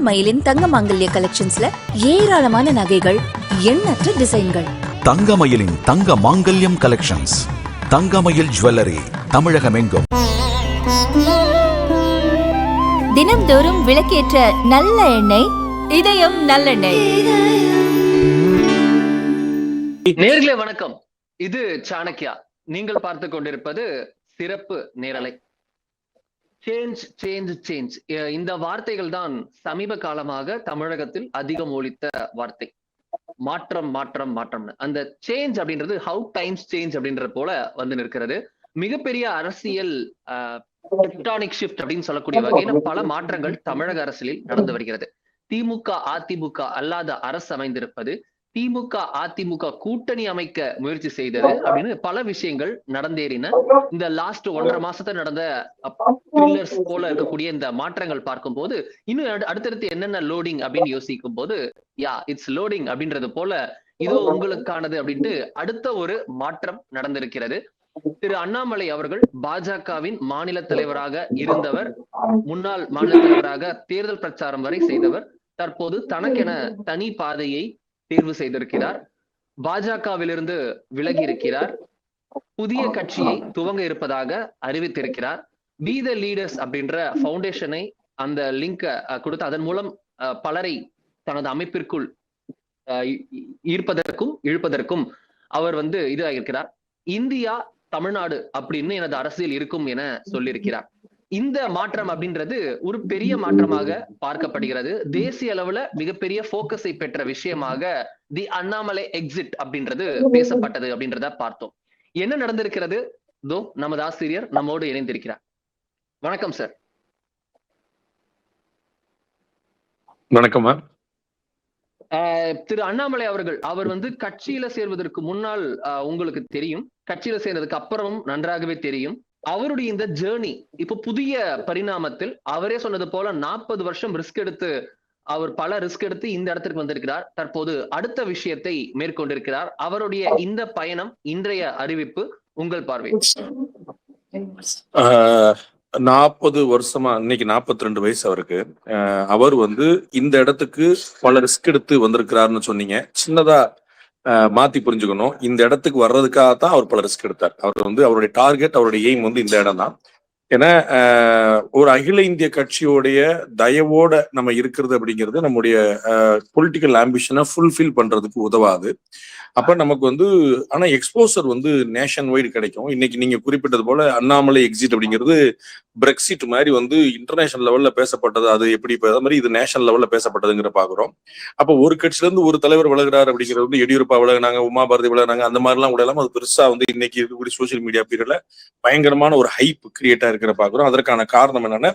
தங்கமயிலின் தங்க மாங்கல்ய கலெக்ஷன்ஸ்ல ஏராளமான நகைகள், எண்ணற்ற டிசைன்கள். தங்கமயிலின் தங்க மாங்கல்யம் கலெக்ஷன்ஸ், தங்கமயில் ஜுவல்லரி, தமிழகமெங்கும். தினம்தோறும் விளக்கேற்ற நல்ல எண்ணெய், இதயம் நல்லெண்ணெய். நேர்களே வணக்கம், இது சாணக்கியா. நீங்கள் பார்த்து கொண்டிருப்பது சிறப்பு நேரலை. சேஞ்ச் சேஞ்ச் சேஞ்ச், இந்த வார்த்தைகள் தான் சமீப காலமாக தமிழகத்தில் அதிகம் ஒலித்த வார்த்தை. மாற்றம் மாற்றம் மாற்றம்னு. அந்த சேஞ்ச் அப்படின்றது ஹவு டைம்ஸ் சேஞ்ச் அப்படின்ற போல வந்து நிற்கிறது. மிகப்பெரிய அரசியல் டெக்டானிக் ஷிஃப்ட் அப்படின்னு சொல்லக்கூடிய வகையில பல மாற்றங்கள் தமிழக அரசியலில் நடந்து வருகிறது. திமுக அதிமுக அல்லாத அரசு அமைந்திருப்பது, திமுக அதிமுக கூட்டணி அமைக்க முயற்சி செய்தது அப்படின்னு பல விஷயங்கள் நடந்தேறின. இந்த லாஸ்ட் 1.5 மாசத்துல நடந்த த்ரில்லர்ஸ் போல இருக்கக்கூடிய இந்த மாற்றங்கள் பார்க்கும் போது இன்னும் அடுத்தடுத்து என்னென்ன லோடிங் அப்படின்னு யோசிக்கும் போது இட்ஸ் லோடிங் அப்படின்றது போல இதோ உங்களுக்கானது அப்படின்ட்டு அடுத்த ஒரு மாற்றம் நடந்திருக்கிறது. திரு அண்ணாமலை அவர்கள் பாஜகவின் மாநில தலைவராக இருந்தவர், முன்னாள் மாநில தலைவராக தேர்தல் பிரச்சாரம் வரை செய்தவர். தற்போது தனக்கென தனி பாதையை தேர்வு செய்திருக்கிறார். பாஜகவிலிருந்து விலகி இருக்கிறார். புதிய கட்சியை துவங்க இருப்பதாக அறிவித்திருக்கிறார். பி த லீடர்ஸ் அப்படின்ற பவுண்டேஷனை அந்த லிங்கை கொடுத்து அதன் மூலம் பலரை தனது அமைப்பிற்குள் ஈர்ப்பதற்கும் இழுப்பதற்கும் அவர் இதாகிருக்கிறார். இந்தியா தமிழ்நாடு அப்படின்னு எனது அரசியல் இருக்கும் என சொல்லியிருக்கிறார். இந்த மாற்றம் அப்படின்றது ஒரு பெரிய மாற்றமாக பார்க்கப்படுகிறது. தேசிய அளவுல மிகப்பெரிய போக்கஸை பெற்ற விஷயமாக தி அண்ணாமலை எக்ஸிட் அப்படின்றது பேசப்பட்டது அப்படின்றத பார்த்தோம். என்ன நடந்திருக்கிறது? நமது ஆசிரியர் நம்மோடு இணைந்திருக்கிறார். வணக்கம் சார். வணக்கம். திரு அண்ணாமலை அவர் கட்சியில சேர்வதற்கு முன்னால் உங்களுக்கு தெரியும், கட்சியில சேர்ந்ததுக்கு அப்புறமும் நன்றாகவே தெரியும். அவருடைய இந்த ஜேர்னி இப்ப புதிய பரிணாமத்தில் அவரே சொன்னது போல 40 வருஷம் ரிஸ்க் எடுத்து அவர் பல ரிஸ்க் எடுத்து இந்த இடத்திற்கு வந்திருக்கிறார். தற்போது அடுத்த விஷயத்தை மேற்கொண்டிருக்கிறார். அவருடைய இந்த பயணம், இன்றைய அறிவிப்பு உங்கள் பார்வை. 40 வருஷமா, இன்னைக்கு 42 வயசு அவருக்கு. அவர் இந்த இடத்துக்கு பல ரிஸ்க் எடுத்து வந்திருக்கிறாருன்னு சொன்னீங்க. சின்னதா மாத்தி புரிஞ்சுக்கணும். இந்த இடத்துக்கு வர்றதுக்காகத்தான் அவர் பல ரிஸ்க் எடுத்தார். அவர் அவருடைய டார்கெட், அவருடைய எய்ம் இந்த இடம் தான். ஏன்னா ஒரு அகில இந்திய கட்சியோடைய தயவோட நம்ம இருக்கிறது அப்படிங்கிறது நம்முடைய பொலிட்டிக்கல் ஆம்பிஷனை ஃபுல்ஃபில் பண்றதுக்கு உதவாது. அப்ப நமக்கு ஆனா எக்ஸ்போசர் நேஷன் வைடு கிடைக்கும். இன்னைக்கு நீங்க குறிப்பிட்டது போல அண்ணாமலை எக்ஸிட் அப்படிங்கிறது பிரெக்சிட் மாதிரி இன்டர்நேஷனல் லெவல்ல பேசப்பட்டது. அது எப்படி அது மாதிரி இது நேஷனல் லெவல்ல பேசப்பட்டதுங்கிற பாக்குறோம். அப்ப ஒரு கட்சியில இருந்து ஒரு தலைவர் விலகுறாரு அப்படிங்கிறது எடியூரப்பா விலகினாங்க, உமா பாரதி விலகினாங்க, அந்த மாதிரிலாம் கூட இல்லாம அது பெருசா இன்னைக்கு இருக்கக்கூடிய சோசியல் மீடியா பீரியட்ல பயங்கரமான ஒரு ஹைப் கிரியேட் ஆயிருக்கிற பாக்குறோம். அதற்கான காரணம் என்னன்னா,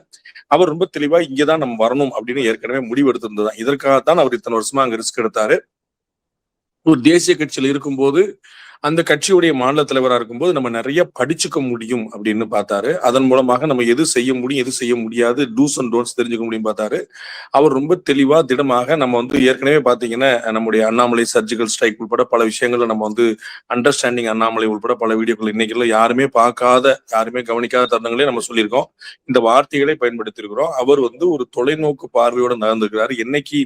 அவர் ரொம்ப தெளிவா இங்கதான் நம்ம வரணும் அப்படின்னு ஏற்கனவே முடிவு எடுத்திருந்ததுதான். இதற்காகத்தான் அவர் இத்தனை வருஷமா அங்க ரிஸ்க் எடுத்தாரு. ஒரு தேசிய கட்சியில இருக்கும்போது, அந்த கட்சியுடைய மாநில தலைவராக இருக்கும்போது நம்ம நிறைய படிச்சுக்க முடியும் அப்படின்னு பார்த்தாரு. அதன் மூலமாக நம்ம எது செய்ய முடியும், எது செய்ய முடியாது, டூஸ் அண்ட் டோன்ட்ஸ் தெரிஞ்சுக்க முடியும் பார்த்தாரு. அவர் ரொம்ப தெளிவா திடமாக நம்ம ஏற்கனவே பாத்தீங்கன்னா நம்முடைய அண்ணாமலை சர்ஜிக்கல் ஸ்ட்ரைக் உட்பட பல விஷயங்கள்ல நம்ம அண்டர்ஸ்டாண்டிங் அண்ணாமலை உட்பட பல வீடியோக்கள் இன்னைக்குள்ள யாருமே பார்க்காத, யாருமே கவனிக்காத தருணங்களே நம்ம சொல்லியிருக்கோம். இந்த வார்த்தைகளை பயன்படுத்தி இருக்கிறோம். அவர் ஒரு தொலைநோக்கு பார்வையோட நடந்திருக்கிறாரு. என்னைக்கு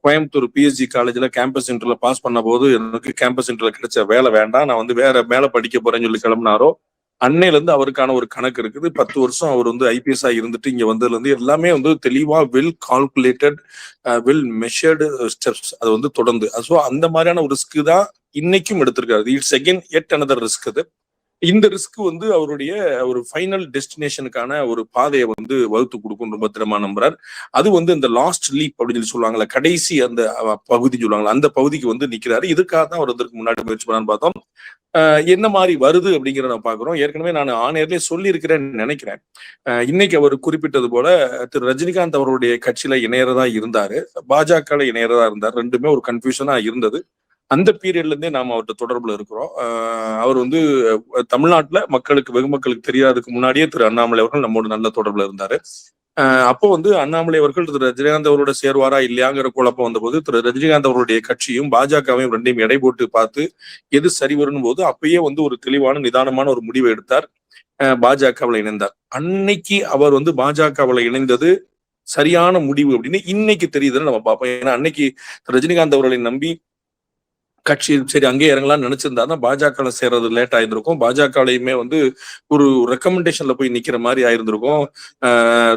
கோயம்புத்தூர் பிஎஸ்ஜி காலேஜ்ல கேம்பஸ் இன்டர்வியூல பாஸ் பண்ண போது எனக்கு கேம்பஸ் இன்டர்வியூல கிடைச்ச வேலை வேண்டாம், நான் வேற மேல படிக்க போறேன்னு சொல்லி கிளம்பினாரோ, அன்னையில இருந்து அவருக்கான ஒரு கணக்கு இருக்குது. 10 வருஷம் அவர் ஐபிஎஸ் இருந்துட்டு இங்க வந்ததுல இருந்து எல்லாமே தெளிவா well calculated, well measured steps அது தொடர்ந்து. ஸோ அந்த மாதிரியான ஒரு ரிஸ்க் தான் இன்னைக்கும் எடுத்திருக்காரு. It's again yet another risk. அது இந்த ரிஸ்க் அவருடைய ஒரு ஃபைனல் டெஸ்டினேஷனுக்கான ஒரு பாதையை வகுத்து கொடுக்கும் ரொம்ப திறமா நம்புறார். அது இந்த லாஸ்ட் லீப் அப்படின்னு சொல்லி சொல்லுவாங்கல்ல, கடைசி அந்த பகுதி சொல்லுவாங்களா, அந்த பகுதிக்கு நிக்கிறாரு. இதுக்காக தான் அவர் இதற்கு முன்னாடி முயற்சி பண்ணான்னு பார்த்தோம். என்ன மாதிரி வருது அப்படிங்கிறத நான் பாக்குறோம். ஏற்கனவே நான் ஆணையர்லயே சொல்லி இருக்கிறேன்னு நினைக்கிறேன். இன்னைக்கு அவர் குறிப்பிட்டது போல திரு ரஜினிகாந்த் அவருடைய கட்சியில இணையறதா இருந்தாரு, பாஜக இணையறதா இருந்தார். ரெண்டுமே ஒரு கன்ஃபியூஷனா இருந்தது. அந்த பீரியட்ல இருந்தே நாம அவர்கிட்ட தொடர்புல இருக்கிறோம். அவர் தமிழ்நாட்டுல மக்களுக்கு, வெகு மக்களுக்கு தெரியாததுக்கு முன்னாடியே திரு அண்ணாமலை அவர்கள் நம்மோட நல்ல தொடர்புல இருந்தாரு. அப்போ அண்ணாமலை அவர்கள் திரு ரஜினிகாந்த் அவரோட சேருவாரா இல்லையாங்கிற குழப்பம் வந்தபோது திரு ரஜினிகாந்த் அவருடைய கட்சியும் பாஜகவையும் ரெண்டையும் எடை போட்டு பார்த்து எது சரி வரும் போது அப்பயே ஒரு தெளிவான நிதானமான ஒரு முடிவை எடுத்தார். பாஜகவில் இணைந்தார். அன்னைக்கு அவர் பாஜகவில் இணைந்தது சரியான முடிவு அப்படின்னு இன்னைக்கு தெரியுதுன்னு நம்ம பார்ப்போம். ஏன்னா அன்னைக்கு ரஜினிகாந்த் அவர்களை நம்பி கட்சி சரி அங்கேயே இறங்கலாம்னு நினைச்சிருந்தா பாஜக சேர்றது லேட் ஆயிருந்திருக்கும். பாஜகலையுமே வந்து ஒரு ரெக்கமெண்டேஷன்ல போய் நிக்கிற மாதிரி ஆயிருந்திருக்கும்.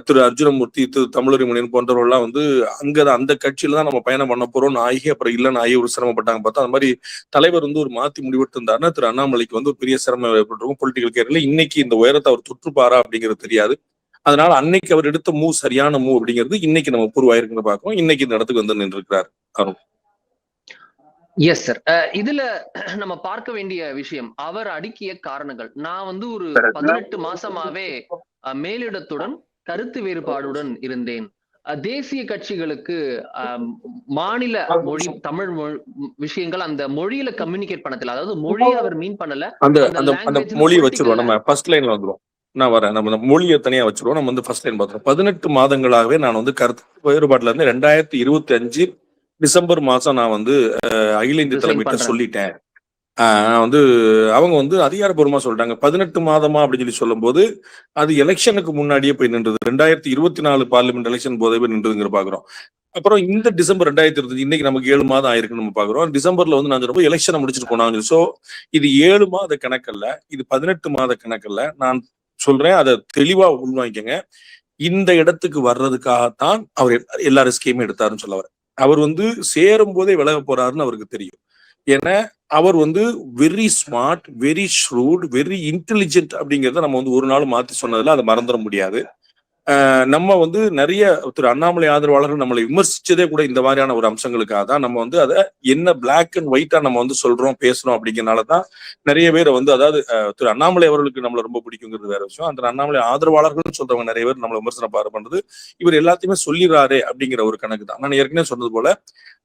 திரு அர்ஜுனமூர்த்தி, திரு தமிழறிமுனியன் போன்றவர்கள்லாம் வந்து அங்கதான் அந்த கட்சியில தான் நம்ம பயணம் பண்ண போறோம்னு ஆகி அப்புறம் இல்லைன்னு ஆகி ஒரு சிரமப்பட்டாங்க. பார்த்தா அந்த மாதிரி தலைவர் வந்து ஒரு மாத்தி முடிவெடுத்து இருந்தாருன்னா திரு அண்ணாமலைக்கு வந்து ஒரு பெரிய சிரமம் ஏற்பட்டிருக்கும் பொலிட்டிக்கல் கேரியர்ல. இன்னைக்கு இந்த உயரத்தை அவர் தொற்றுப்பாரா அப்படிங்கிறது தெரியாது. அதனால அன்னைக்கு அவர் எடுத்த மூவ் சரியான மூவ் அப்படிங்கிறது இன்னைக்கு நம்ம பூர்வாயிருக்குன்னு பார்க்கணும். இன்னைக்கு இந்த இடத்துக்கு வந்து நின்று இருக்கிறார் அருண். Yes sir. இதுல நம்ம பார்க்க வேண்டிய விஷயம் அவர் அடுக்கிய காரணங்கள். நான் வந்து ஒரு 18 மாசமாவே மேலிடத்துடன் கருத்து வேறுபாடுடன் இருந்தேன். தேசிய கட்சிகளுக்கு மாநில மொழி தமிழ் விஷயங்கள் அந்த மொழியில கம்யூனிகேட் பண்ணதில்லை. அதாவது மொழியை அவர் மீன் பண்ணல. அந்த மொழியை வச்சிருவோம், நம்ம ஃபர்ஸ்ட் லைன்ல வந்துருவோம். நான் வரேன், நம்ம மொழியை தனியா வச்சிருவோம். நம்ம வந்து ஃபர்ஸ்ட் லைன் பார்த்துருவோம். 18 மாதங்களாகவே நான் வந்து கருத்து வேறுபாட்டுல இருந்து 2025 டிசம்பர் மாசம் நான் வந்து அகில இந்திய தலைமையிட்ட சொல்லிட்டேன். வந்து அவங்க வந்து அதிகாரப்பூர்வமா சொல்லிட்டாங்க. 18 மாதமா அப்படின்னு சொல்லி சொல்லும் போது அது எலெக்ஷனுக்கு முன்னாடியே போய் நின்றது. 2024 பார்லிமெண்ட் எலெக்ஷன் போதே போய் நின்றுங்கிற பாக்குறோம். அப்புறம் இந்த டிசம்பர் 2025 இன்னைக்கு நமக்கு 7 மாதம் ஆயிருக்குன்னு நம்ம பாக்குறோம். டிசம்பர்ல வந்து நான் சொல்லும்போது எலெக்ஷனை முடிச்சுட்டு போனாங்க. சோ இது 7 மாத கணக்கல்ல, இது 18 மாத கணக்கல்ல. நான் சொல்றேன், அதை தெளிவா உள்வாங்கிக்கங்க. இந்த இடத்துக்கு வர்றதுக்காகத்தான் அவர் எல்லா ரிஸ்கையுமே எடுத்தாருன்னு சொல்ல வர. அவர் வந்து சேரும் போதே விலக போறாருன்னு அவருக்கு தெரியும். ஏன்னா அவர் வந்து very smart, very shrewd, very intelligent அப்படிங்கிறத நம்ம வந்து ஒரு நாள் மாத்தி சொன்னதுல அதை மறந்துட முடியாது. நம்ம வந்து நிறைய திரு அண்ணாமலை ஆதரவாளர்கள் நம்மளை விமர்சிச்சதே கூட இந்த மாதிரியான ஒரு அம்சங்களுக்காக தான். நம்ம வந்து அதை என்ன பிளாக் அண்ட் ஒயிட்டா நம்ம வந்து சொல்றோம் பேசுறோம் அப்படிங்கிறனாலதான் நிறைய பேர் வந்து, அதாவது திரு அண்ணாமலை அவர்களுக்கு நம்மளை ரொம்ப பிடிக்குங்கிறது வேற விஷயம். அந்த அண்ணாமலை ஆதரவாளர்கள் சொல்றவங்க நிறைய பேர் நம்மளை விமர்சனம் பண்றது இவர் எல்லாத்தையுமே சொல்லிடுறாரு அப்படிங்கிற ஒரு கணக்கு தான். நான் ஏற்கனவே சொன்னது போல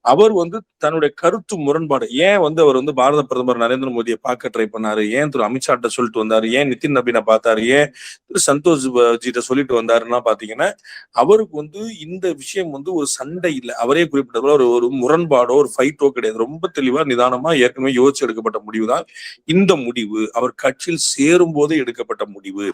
அவர் வந்து தன்னுடைய கருத்து முரண்பாடு, ஏன் வந்து அவர் வந்து பாரத பிரதமர் நரேந்திர மோடியை பார்க்க ட்ரை பண்ணாரு, ஏன் திரு அமித்ஷாட்ட சொல்லிட்டு வந்தாரு, ஏன் நிதின் நபீனை பார்த்தாரு, ஏன் திரு சந்தோஷ் ஜிட்ட சொல்லிட்டு வந்தாருன்னா பாத்தீங்கன்னா அவருக்கு வந்து இந்த விஷயம் வந்து ஒரு சண்டை இல்லை. அவரே குறிப்பிட்டதுல ஒரு முரண்பாடோ ஒரு ஃபைட்டோ கிடையாது. ரொம்ப தெளிவா நிதானமா ஏற்கனவே யோசிச்சு எடுக்கப்பட்ட முடிவு தான் இந்த முடிவு. அவர் கட்சியில் சேரும் போதே எடுக்கப்பட்ட முடிவு.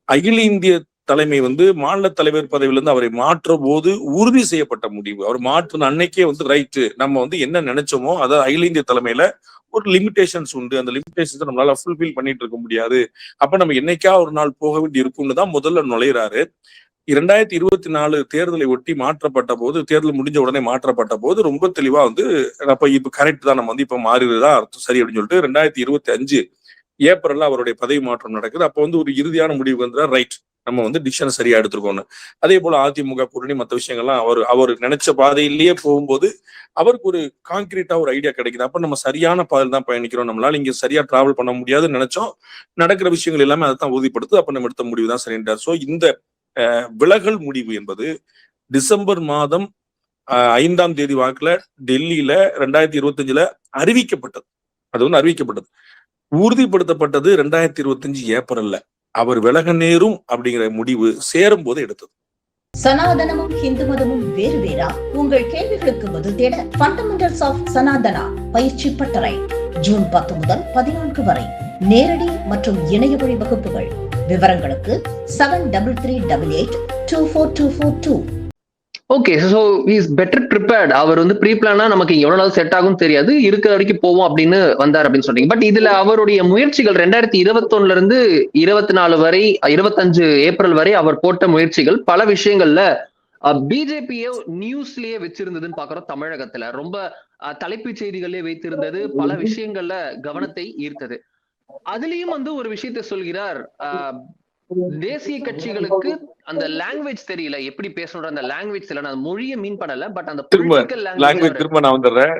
அகில இந்திய தலைமை வந்து மாநில தலைவர் பதவியிலிருந்து அவரை மாற்ற போது உறுதி செய்யப்பட்ட முடிவு. அவர் மாற்றின அன்னைக்கே வந்து ரைட்டு, நம்ம வந்து என்ன நினைச்சோமோ அதாவது அகில இந்திய தலைமையில ஒரு லிமிடேஷன்ஸ் உண்டு, அந்த லிமிடேஷன்ஸ் நம்மளால ஃபுல்ஃபில் பண்ணிட்டு இருக்க முடியாது, அப்ப நம்ம என்னைக்கா ஒரு நாள் போக வேண்டி இருக்கும்னு தான் முதல்ல நுழையிறாரு. 2024 தேர்தலை ஒட்டி மாற்றப்பட்ட போது, தேர்தல் முடிஞ்ச உடனே மாற்றப்பட்ட போது ரொம்ப தெளிவா வந்து அப்ப இப்ப கரெக்ட் தான், நம்ம வந்து இப்ப மாறிடுதான் அர்த்தம் சரி அப்படின்னு சொல்லிட்டு 2025 ஏப்ரல்ல அவருடைய பதவி மாற்றம் நடக்குது. அப்ப வந்து ஒரு இறுதியான முடிவு வந்து ரைட், நம்ம வந்து டிசிஷன் சரியா எடுத்துருக்கோம்னு. அதே போல அதிமுக கூட்டணி மற்ற விஷயங்கள்லாம் அவர் நினைச்ச பாதையிலேயே போகும்போது அவருக்கு ஒரு கான்கிரீட்டா ஒரு ஐடியா கிடைக்குது. அப்ப நம்ம சரியான பாதையில் தான் பயணிக்கிறோம், நம்மளால இங்க சரியா டிராவல் பண்ண முடியாதுன்னு நினைச்சோம், நடக்கிற விஷயங்கள் எல்லாமே அதை தான் உறுதிப்படுத்து, அப்ப நம்ம எடுத்த முடிவு தான் சரின்றார். சோ இந்த விலகல் முடிவு என்பது டிசம்பர் மாதம் 5ஆம் தேதி வாக்குல டெல்லியில 2025 அறிவிக்கப்பட்டது. அது வந்து அறிவிக்கப்பட்டது, உறுதிப்படுத்தப்பட்டது 2025 ஏப்ரல்ல. அவர் விலக நேரும் அப்படிங்கிற முடிவு சேரும் போது எடுத்தது. சனாதனமும் ஹிந்து மதமும் வேறு வேறா? உங்கள் கேள்விகளுக்கு பதில் தேட ஃபண்டமெண்டல்ஸ் ஆஃப் சனாதனா பயிற்சி பட்டறை ஜூன் 10 முதல் 14 வரை நேரடி மற்றும் இணைய வழி வகுப்புகள். விவரங்களுக்கு 7338824242. Okay, so is better prepared. அவர் வந்து ப்ரீ பிளானா நமக்கு எவ்வளவு நாள் செட் ஆகும் தெரியாது, இருக்கிற வரைக்கும் போவோம் அப்படின்னு வந்தார் அப்படின்னு சொல்றீங்க. பட் இதுல அவருடைய முயற்சிகள் 2021 இருந்து 24 வரை 25 ஏப்ரல் வரை அவர் போட்ட முயற்சிகள் பல விஷயங்கள்ல பிஜேபியை நியூஸ்லயே வச்சிருந்ததுன்னு பாக்குறோம். தமிழகத்துல ரொம்ப தலைப்புச் செய்திகளே வைத்திருந்தது, பல விஷயங்கள்ல கவனத்தை ஈர்த்தது. அதுலயும் வந்து ஒரு விஷயத்த சொல்கிறார், தேசிய கட்சிகளுக்கு அந்த லாங்குவேஜ் தெரியல, எப்படி பேசணும் அந்த லாங்குவேஜ் தெரியல. நான் மொழியை மீன் பண்ணல, பட் அந்த திரும்ப நான் வந்துடுறேன்,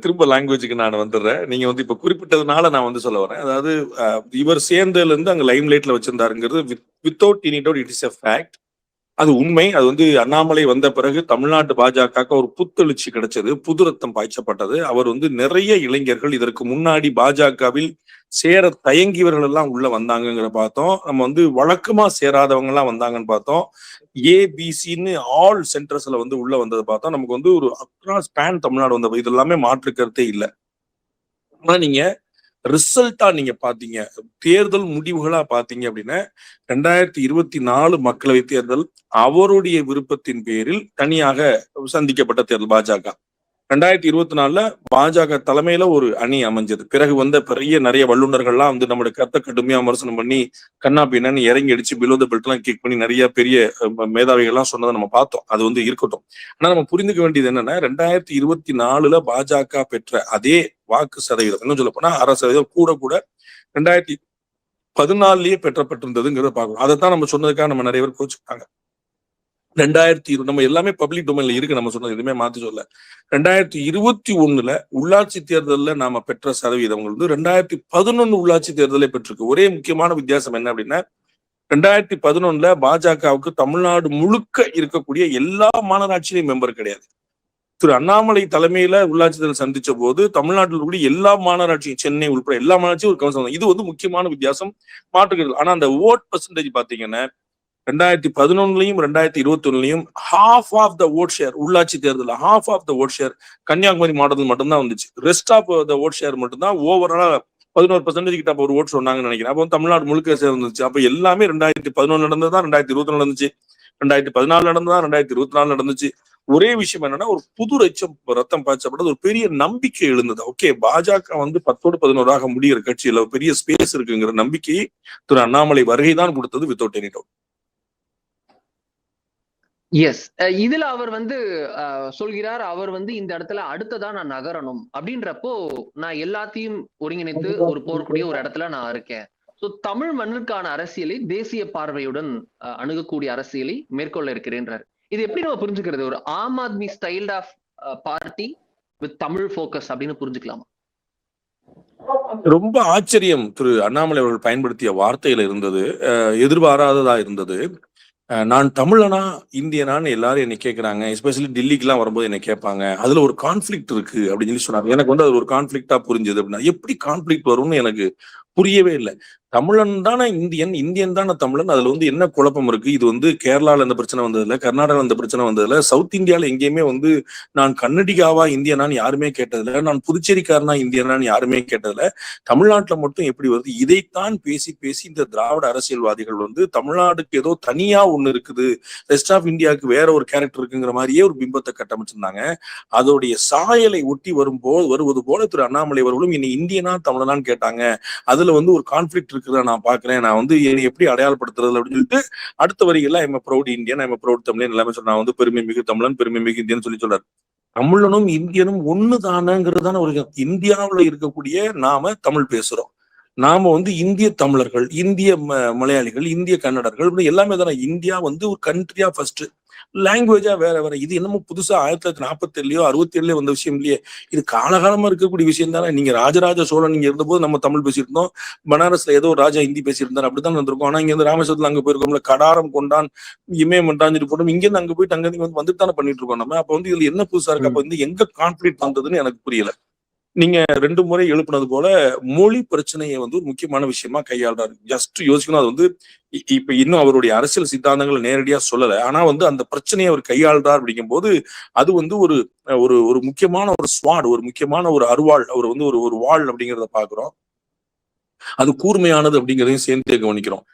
திரும்ப லாங்குவேஜுக்கு நான் வந்துடுறேன். நீங்க வந்து இப்ப குறிப்பிட்டதுனால நான் வந்து சொல்ல வரேன். அதாவது இவர் சேர்ந்ததுல இருந்து அங்க லைம் லைட்ல வச்சிருந்தாருங்கிறது without any doubt it is a fact. அது உண்மை. அது வந்து அண்ணாமலை வந்த பிறகு தமிழ்நாட்டு பாஜக ஒரு புத்தெழுச்சி கிடைச்சது, புது ரத்தம் பாய்ச்சப்பட்டது. அவர் வந்து நிறைய இளைஞர்கள் இதற்கு முன்னாடி பாஜகவில் சேர தயங்கியவர்கள் எல்லாம் உள்ள வந்தாங்கிற பார்த்தோம். நம்ம வந்து வழக்கமா சேராதவங்க எல்லாம் வந்தாங்கன்னு பார்த்தோம். ஏபிசின்னு ஆல் சென்டர்ஸ்ல வந்து உள்ள வந்ததை பார்த்தோம். நமக்கு வந்து ஒரு அக்ராஸ் பேன் தமிழ்நாடு வந்த இது எல்லாமே மாற்று கருத்தே இல்லை. ஆனா நீங்க ரிசல்ட்டா நீங்க பாத்தீங்க, தேர்தல் முடிவுகளா பாத்தீங்க அப்படின்னா 2024 மக்களவை தேர்தல் அவருடைய விருப்பத்தின் பேரில் தனியாக சந்திக்கப்பட்ட தேர்தல் பாஜக. 2024 பாஜக தலைமையில ஒரு அணி அமைஞ்சது. பிறகு வந்த நிறைய வல்லுநர்கள்லாம் வந்து நம்மளுடைய கருத்தை கடுமையா விமர்சனம் பண்ணி கண்ணா பின்னான்னு இறங்கி அடிச்சு பிலோ த பெல்ட் எல்லாம் கிக் பண்ணி நிறைய பெரிய மேதாவிகள்லாம் சொன்னதை நம்ம பார்த்தோம். அது வந்து இருக்கட்டும். ஆனா நம்ம புரிந்துக்க வேண்டியது என்னன்னா 2024 பாஜக பெற்ற அதே வாக்கு சதவீதம், இன்னும் சொல்ல போனா 6% கூட 2014 பெற்றப்பட்டிருந்ததுங்கிறத பார்க்கணும். அதைத்தான் நம்ம சொன்னதுக்காக நம்ம நிறைய பேர் கோச்சுட்டாங்க. 2020 நம்ம எல்லாமே பப்ளிக் டொமைன்ல இருக்கு, நம்ம சொன்னது எதுவுமே மாத்தி சொல்ல. 2021 உள்ளாட்சி தேர்தலில் நாம பெற்ற சதவீதம் வந்து 2011 உள்ளாட்சி தேர்தலை பெற்றிருக்கு. ஒரே முக்கியமான வித்தியாசம் என்ன அப்படின்னா 2011 பாஜகவுக்கு தமிழ்நாடு முழுக்க இருக்கக்கூடிய எல்லா மாநகராட்சியிலையும் மெம்பர் கிடையாது. திரு அண்ணாமலை தலைமையில உள்ளாட்சி தேர்தல் சந்திச்ச போது தமிழ்நாட்டில் இருக்கக்கூடிய எல்லா மாநகராட்சியும், சென்னை உட்பட எல்லா மாநகராட்சியும் ஒரு கவர்மெண்ட். இது வந்து முக்கியமான வித்தியாசம், மாற்றுகிறது. ஆனா அந்த ஓட் பெர்சன்டேஜ் பாத்தீங்கன்னா 2011 2021 half of the vote share, உள்ளாட்சி தேர்தல் half of the vote share Kanyakumari மாவட்டத்தில் மட்டும்தான் வந்துச்சு. Rest of the vote share மட்டும்தான் ஓவராலா 11% கிட்ட ஒரு ஓட் சொன்னாங்கன்னு நினைக்கிறேன். அப்போ தமிழ்நாடு முழுக்க சேர்ந்துச்சு. அப்ப எல்லாமே 2011 நடந்ததுதான் 2021 நடந்துச்சு, 2014 நடந்ததுதான் 2024 நடந்துச்சு. ஒரே விஷயம் என்னன்னா ஒரு புது ரத்தம் பாய்ச்சப்பட்டது, ஒரு பெரிய நம்பிக்கை எழுந்தது. ஓகே, பாஜக வந்து 10-11 முடிகிற கட்சியில பெரிய ஸ்பேஸ் இருக்குங்கிற நம்பிக்கையை திரு அண்ணாமலை வருகைதான் கொடுத்தது, வித்தவுட் எனி டவுட். எஸ், இதுல அவர் வந்து சொல்கிறார், அவர் வந்து இந்த இடத்துல அடுத்ததா நான் நகரணும் அப்படின்றப்போ நான் எல்லாத்தையும் ஒருங்கிணைத்து ஒரு போர்க்கூடிய ஒரு இடத்துல நான் இருக்கேன். சோ தமிழ் மண்ணுக்கான அரசியலை தேசிய பார்வையுடன் அணுகக்கூடிய அரசியலை மேற்கொள்ள இருக்கிறேன்றார். இது எப்படி நம்ம புரிஞ்சுக்கிறது? ஒரு Aam Aadmi style of party with Tamil focus அப்படின்னு புரிஞ்சுக்கலாமா? ரொம்ப ஆச்சரியம் திரு அண்ணாமலை அவர்கள் பயன்படுத்திய வார்த்தையில இருந்தது, எதிர்பாராததா இருந்தது. நான் தமிழனா இந்தியனான்னு எல்லாரும் என்னை கேட்கறாங்க, எஸ்பெஷலி டெல்லிக்கு எல்லாம் வரும்போது என்னை கேட்பாங்க. அதுல ஒரு கான்ஃபிளிக்ட் இருக்கு அப்படின்னு சொல்லி சொன்னாங்க. எனக்கு வந்து அது ஒரு கான்ஃபிளிக்டா புரிஞ்சது. அப்படின்னா எப்படி கான்ஃபிளிக்ட் வரும்னு எனக்கு புரியவே இல்லை. தமிழன் தானே இந்தியன், இந்தியன் தானே தமிழன், அதுல வந்து என்ன குழப்பம் இருக்கு? இது வந்து கேரளால இந்த பிரச்சனை வந்ததுல, கர்நாடகால இந்த பிரச்சனை வந்ததுல, சவுத் இந்தியால எங்கேயுமே வந்து நான் கன்னடிகாவா இந்தியனான்னு யாருமே கேட்டதில்ல, நான் புதுச்சேரிக்காரனா இந்தியனான்னு யாருமே கேட்டதில்ல, தமிழ்நாட்டுல மட்டும் எப்படி வருது? இதைத்தான் பேசி பேசி இந்த திராவிட அரசியல்வாதிகள் வந்து தமிழ்நாடுக்கு ஏதோ தனியா ஒண்ணு இருக்குது, ரெஸ்ட் ஆஃப் இந்தியாவுக்கு வேற ஒரு கேரக்டர் இருக்குங்கிற மாதிரியே ஒரு பிம்பத்தை கட்டமைச்சிருந்தாங்க. அதோடைய சாயலை ஒட்டி வருவது போல திரு அண்ணாமலை அவர்களும் இன்னும் இந்தியனா தமிழனான்னு கேட்டாங்க. அதுல வந்து ஒரு கான்ஃபிளிக்ட் இருக்குதா நான் பாக்குறேன், நான் வந்து எப்படி அடையாளப்படுத்துறது அப்படின்னு சொல்லிட்டு அடுத்த வரிகள்லாம் I'm proud Indian, I'm proud தமிழன் எல்லாமே சொன்னா வந்து பெருமை மிகு தமிழன், பெருமை மிகு இந்தியன் சொல்லி சொல்றாரு. தமிழனும் இந்தியனும் ஒண்ணுதானங்கிறது தானே ஒரு இந்தியாவுல இருக்கக்கூடிய நாம தமிழ் பேசுறோம். நாம வந்து இந்திய தமிழர்கள், இந்திய மலையாளிகள், இந்திய கன்னடர்கள் எல்லாமே தானே. இந்தியா வந்து ஒரு கண்ட்ரியா ஃபர்ஸ்ட், லாங்குவேஜா வேற வேற. இது என்னமோ புதுசா 1947 67 வந்த விஷயம் இல்லையே, இது காலகாலமா இருக்கக்கூடிய விஷயம் தானே. நீங்க ராஜராஜ சோழன் நீங்க இருந்தபோது நம்ம தமிழ் பேசியிருந்தோம், பனாரஸ்ல ஏதோ ஒரு ராஜா ஹிந்தி பேசியிருந்தாரு, அப்படித்தான் வந்திருக்கோம். ஆனா இங்க இருந்து ராமேஸ்வரத்துல அங்க போயிருக்கோம்ல, கடாரம் கொண்டான் இமயமன்றாஞ்சிட்டு போட்டோம், இங்க இருந்து அங்க போயிட்டு அங்க வந்து வந்துட்டு தானே பண்ணிட்டு இருக்கோம் நம்ம. அப்ப வந்து இதுல என்ன புதுசா இருக்கு? அப்ப வந்து எங்க கான்ஃபிளிக்ட் வந்ததுன்னு எனக்கு புரியல. நீங்க 2 முறை எழுப்புனது போல மொழி பிரச்சனையை வந்து ஒரு முக்கியமான விஷயமா கையாளுறாரு. ஜஸ்ட் யோசிக்கணும். அது வந்து இப்ப இன்னும் அவருடைய அரசியல் சித்தாந்தங்களை நேரடியா சொல்லல, ஆனா வந்து அந்த பிரச்சனையை அவர் கையாளுறார் அப்படிங்கும் போது அது வந்து ஒரு ஒரு முக்கியமான ஒரு ஸ்வாட், ஒரு முக்கியமான ஒரு அருவாள், அவர் வந்து ஒரு வாள் அப்படிங்கிறத பாக்குறோம். அது கூர்மையானது அப்படிங்கிறதையும் சேர்ந்தே கவனிக்கிறோம்.